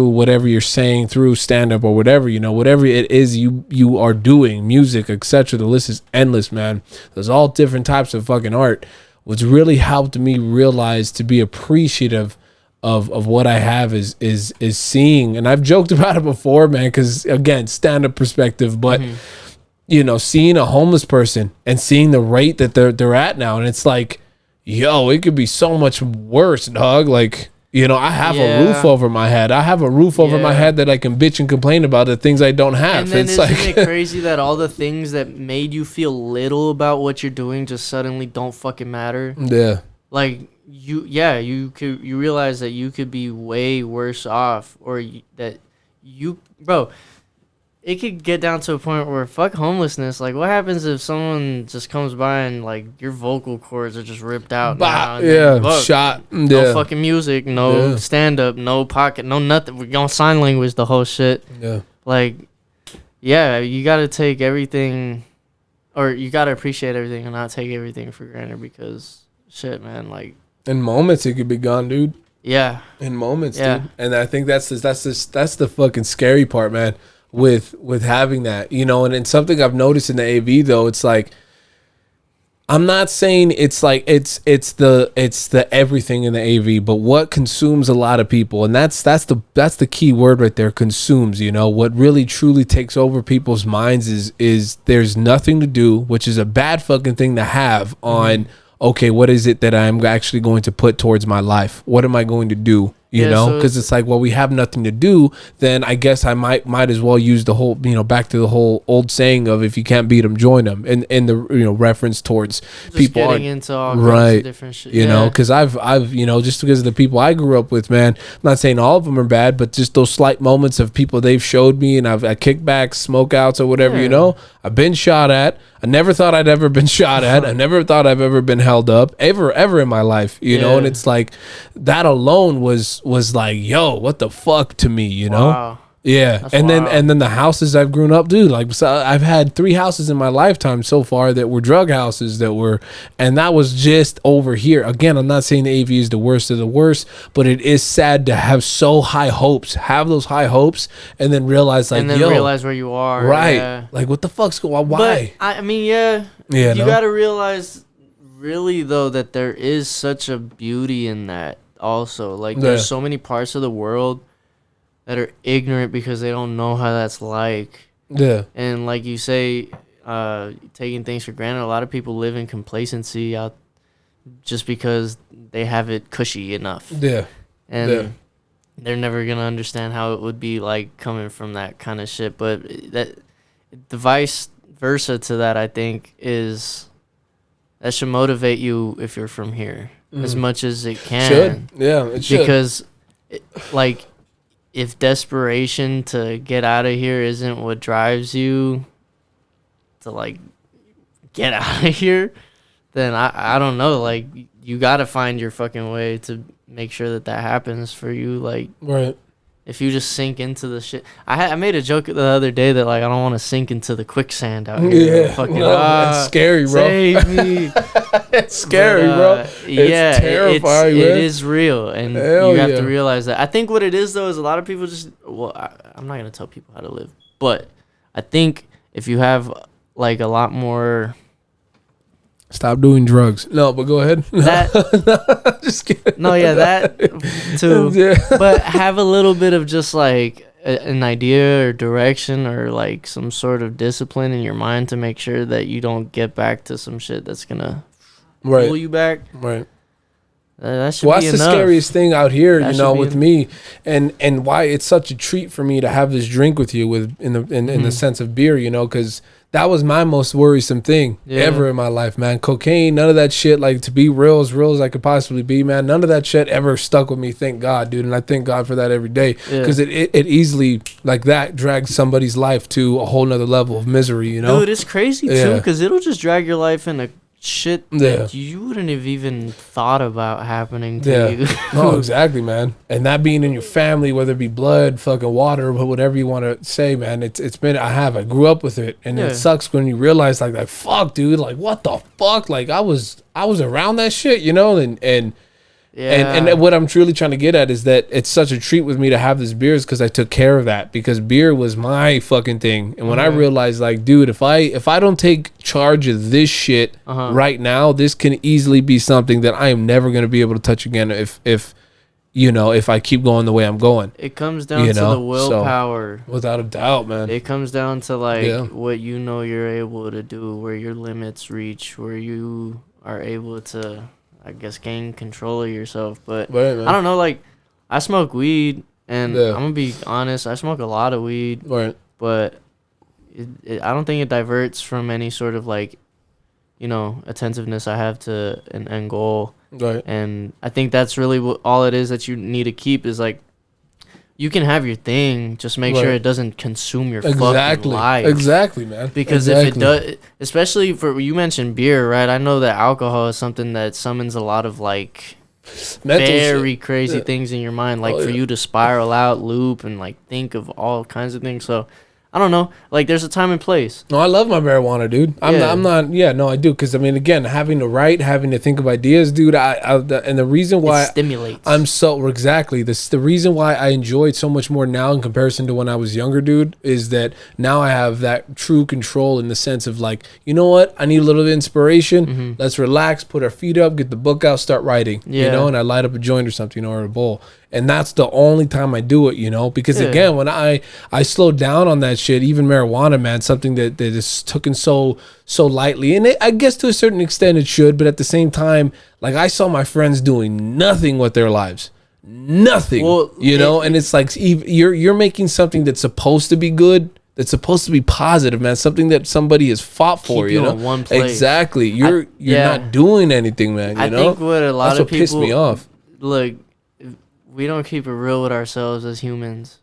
whatever you're saying, through stand up or whatever, you know, whatever it is you are doing, music, etc. The list is endless, man. There's all different types of fucking art. What's really helped me realize to be appreciative of what I have is seeing, and I've joked about it before, man, because again, stand-up perspective, but you know, seeing a homeless person and seeing the rate that they're at now, and it's like, yo, it could be so much worse, dog. Like, you know, I have a roof over my head. I have a roof over my head that I can bitch and complain about the things I don't have. And then isn't it crazy that all the things that made you feel little about what you're doing just suddenly don't fucking matter? Yeah. Like, you realize that you could be way worse off, or bro, it could get down to a point where fuck homelessness. Like, what happens if someone just comes by and, like, your vocal cords are just ripped out? Shot. No fucking music, no stand up, no pocket, no nothing. We're going sign language, the whole shit. Yeah. Like, yeah, you gotta take everything, or you gotta appreciate everything and not take everything for granted, because shit, man, like, in moments it could be gone, dude. Yeah. In moments, dude. And I think that's the fucking scary part, man, with having that, you know. And something I've noticed in the AV though, it's like, I'm not saying it's like it's the everything in the AV, but what consumes a lot of people, and that's the key word right there, consumes. You know, what really truly takes over people's minds is there's nothing to do, which is a bad fucking thing to have on. Okay, what is it that I'm actually going to put towards my life? What am I going to do? You know, because it's like, well, we have nothing to do, then I guess I might as well use the whole, you know, back to the whole old saying of, if you can't beat them, join them, and the, you know, reference towards just people getting into all kinds of different shit. You know, because I've you know, just because of the people I grew up with, man, I'm not saying all of them are bad, but just those slight moments of people they've showed me, and I've kickbacks, smoke outs, or whatever, you know, I've been shot at. I never thought I'd ever been shot at. I never thought I've ever been held up ever in my life, you know. And it's like, that alone was like, yo, what the fuck to me, you know? Wow. Yeah. That's and wild. then the houses I've grown up, dude, like, so I've had 3 houses in my lifetime so far that were drug houses and that was just over here. Again, I'm not saying the AV is the worst of the worst, but it is sad to have have those high hopes, and then realize, like, and then realize where you are. Right. Yeah. Like, what the fuck's going on? Why? But, I mean, you gotta realize, really, though, that there is such a beauty in that also. Like, there's so many parts of the world that are ignorant because they don't know how that's like. Yeah. And like you say, taking things for granted, a lot of people live in complacency out just because they have it cushy enough. Yeah. And they're never going to understand how it would be like coming from that kind of shit. But that the vice versa to that, I think, is that should motivate you if you're from here as much as it can. Should. Yeah, it should. Because, like, if desperation to get out of here isn't what drives you to, like, get out of here, then I don't know. Like, you got to find your fucking way to make sure that happens for you. Like, right. If you just sink into the shit. I made a joke the other day that, like, I don't want to sink into the quicksand out here. Yeah. Fucking, it's scary, bro. Save me. It's scary, bro. It's terrifying, man. It is real. And Hell you have to realize that. I think what it is, though, is a lot of people just, I'm not going to tell people how to live. But I think if you have, like, a lot more... Stop doing drugs. No, but go ahead. That, just kidding. No, yeah, that too. Yeah. But have a little bit of just like an idea or direction or like some sort of discipline in your mind to make sure that you don't get back to some shit that's gonna pull you back. Right. That should be enough. That's the scariest thing out here, with me, and why it's such a treat for me to have this drink with you in the sense of beer, because that was my most worrisome thing ever in my life, man. Cocaine, none of that shit. Like, to be real as I could possibly be, man. None of that shit ever stuck with me. Thank God, dude, and I thank God for that every day, because it easily like that drags somebody's life to a whole nother level of misery, Dude, it's crazy too, because it'll just drag your life into shit that you wouldn't have even thought about happening to you. No, exactly, man. And that being in your family, whether it be blood, fucking water, whatever you want to say, man, it's been, I grew up with it, and it sucks when you realize like fuck, dude, like what the fuck, like I was around that shit, and what I'm truly trying to get at is that it's such a treat with me to have this beer is because I took care of that, because beer was my fucking thing. And when I realized, like, dude, if I don't take charge of this shit right now, this can easily be something that I am never going to be able to touch again if I keep going the way I'm going. It comes down to the willpower. So, without a doubt, man. It comes down to like what you're able to do, where your limits reach, where you are able to, I guess, gain control of yourself. But I don't know, like, I smoke weed, and I'm gonna be honest, I smoke a lot of weed, but I don't think it diverts from any sort of like, attentiveness I have to an end goal. And I think that's really all it is that you need to keep is like, you can have your thing, just make sure it doesn't consume your fucking life. Exactly, man. Because if it does, especially for, you mentioned beer, right? I know that alcohol is something that summons a lot of like very crazy things in your mind, like for you to spiral out, loop, and like think of all kinds of things. So I don't know. Like, there's a time and place. No, I love my marijuana, dude. I'm not. Yeah, no, I do. Because I mean, again, having to write, having to think of ideas, dude. And the reason why it stimulates. The reason why I enjoy it so much more now in comparison to when I was younger, dude, is that now I have that true control in the sense of like, you know what? I need a little bit of inspiration. Let's relax, put our feet up, get the book out, start writing. And I light up a joint or something, or a bowl. And that's the only time I do it, because again, when I slow down on that shit, even marijuana, man, something that is taken so lightly, and I guess to a certain extent it should, but at the same time, like, I saw my friends doing nothing with their lives, nothing, and it's like you're making something that's supposed to be good, that's supposed to be positive, man, something that somebody has fought for, Keep you in one place. Exactly. You're not doing anything, man. I think what a lot of people pissed me off. Look, we don't keep it real with ourselves as humans,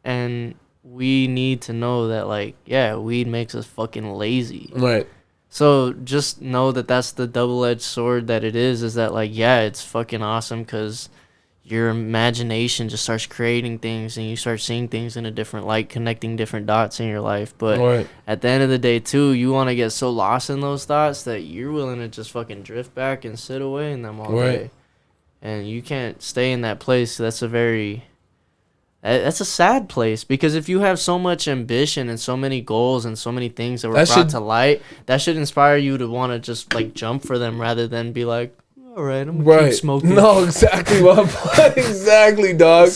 and we need to know that, like, weed makes us fucking lazy. Right. So just know that that's the double-edged sword that it is that, like, it's fucking awesome because your imagination just starts creating things and you start seeing things in a different light, connecting different dots in your life. But at the end of the day, too, you want to get so lost in those thoughts that you're willing to just fucking drift back and sit away in them all day. And you can't stay in that place. That's a sad place, because if you have so much ambition and so many goals and so many things that were brought to light, that should inspire you to want to just like jump for them rather than be like, all right, I'm gonna keep smoking. No, exactly, exactly, dog.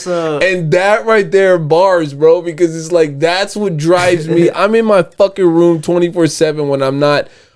And that right there, bars, bro, because it's like, that's what drives me. I'm in my fucking room 24/7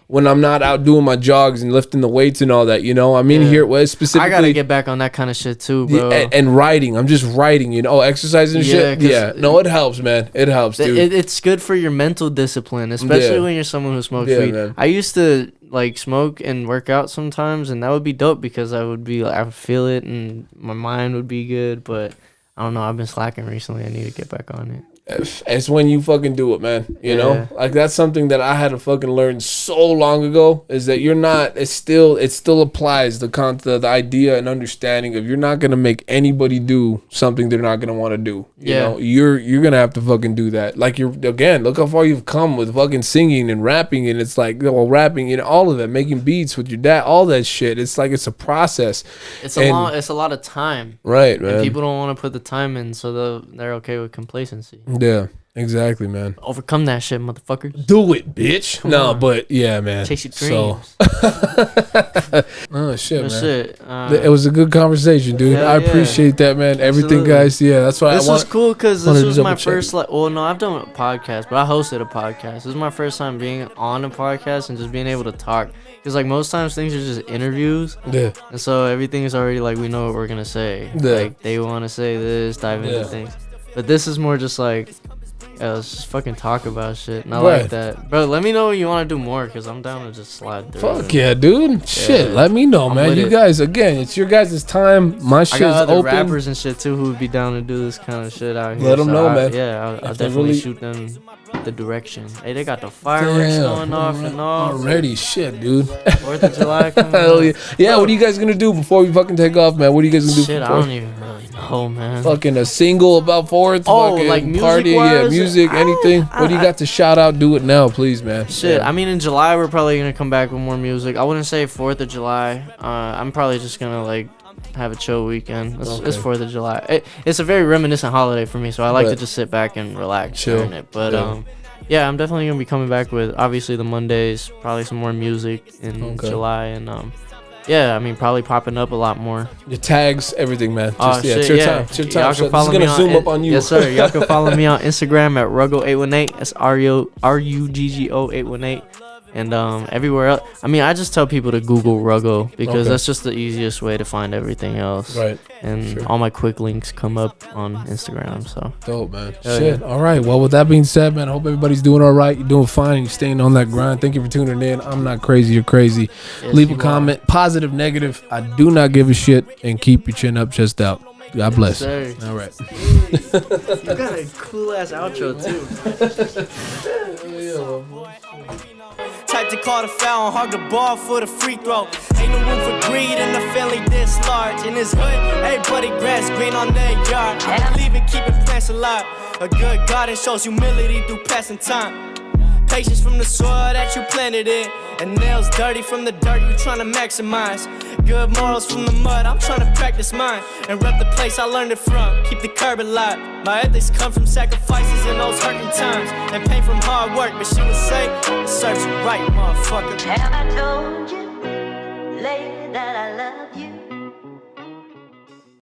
when I'm not out doing my jogs and lifting the weights and all that, I'm in here specifically. I gotta get back on that kind of shit too, bro. And writing, I'm just writing, exercising and shit. Yeah, no, it helps, man. It helps, dude. It's good for your mental discipline, especially when you're someone who smokes weed. Man. I used to like smoke and work out sometimes, and that would be dope because I would feel it and my mind would be good. But I don't know, I've been slacking recently. I need to get back on it. it's when you fucking do it, man. You know, like that's something that I had to fucking learn so long ago. Is that you're not? It still applies the idea and understanding of you're not gonna make anybody do something they're not gonna want to do. You know, you're gonna have to fucking do that. Like look how far you've come with fucking singing and rapping, and it's like rapping and all of that, making beats with your dad, all that shit. It's like it's a process. It's a lot of time, right, man. And people don't want to put the time in, so they're okay with complacency. Yeah, exactly, man. Overcome that shit, motherfucker. Do it, bitch. Come on. But yeah, man. Chase your dreams. Oh shit, man. Shit. It was a good conversation, dude. I appreciate that, man. Everything, guys. Yeah, that's why this was cool because this was my first I've done a podcast, but I hosted a podcast. This is my first time being on a podcast and just being able to talk. Because like most times things are just interviews. Yeah. And so everything is already like we know what we're gonna say. Yeah. Like they want to say this, dive into things. But this is more just like, let's just fucking talk about shit. And I like that. Bro, let me know when you want to do more, because I'm down to just slide through. Fuck yeah, dude. Shit, let me know, man. You guys, again, it's your guys' time. My shit's open. I got other rappers and shit, too, who would be down to do this kind of shit out here. Let them know, man. Yeah, I'll definitely shoot them the direction. Hey, they got the fireworks going off and all. Already, shit, dude. 4th of July coming Hell yeah. Yeah, what are you guys going to do before we fucking take off, man? What are you guys going to do? Shit, I don't even really know, man. Fucking a single about 4th? Oh, like music party, music, anything? What do you got to shout out? Do it now, please, man. Shit, I mean, in July, we're probably going to come back with more music. I wouldn't say 4th of July. I'm probably just going to, like, have a chill weekend. It's 4th of July. It's a very reminiscent holiday for me, so I like to just sit back and relax during it. But, yeah, I'm definitely going to be coming back with, obviously, the Mondays, probably some more music in July, and, yeah, I mean, probably popping up a lot more. Your tags, everything, man. It's your time. It's your time. Y'all can follow me on, zoom up on you. Yes, sir. Y'all can follow me on Instagram at Ruggo818. That's RUGGO 818. And everywhere else. I mean, I just tell people to Google Ruggo because that's just the easiest way to find everything else. Right. And all my quick links come up on Instagram. So dope, man. Shit. Yeah. All right. Well, with that being said, man, I hope everybody's doing all right. You're doing fine. You're staying on that grind. Thank you for tuning in. I'm not crazy. You're crazy. Yes, leave a comment, positive, negative. I do not give a shit. And keep your chin up, chest out. God bless. Yes, all right. You got a cool ass outro too. Type to call the foul and hog the ball for the free throw. Ain't no room for greed in the family this large. In this hood, everybody grass green on their yard. I believe in keeping plants alive. A good garden shows humility through passing time. Patience from the soil that you planted in. And nails dirty from the dirt you trying to maximize. Good morals from the mud, I'm trying to practice mine. And rep the place I learned it from, keep the curb alive. My ethics come from sacrifices in those hurting times. And pain from hard work, but she would say, it serves you right, motherfucker. Have I told you lately that I love you?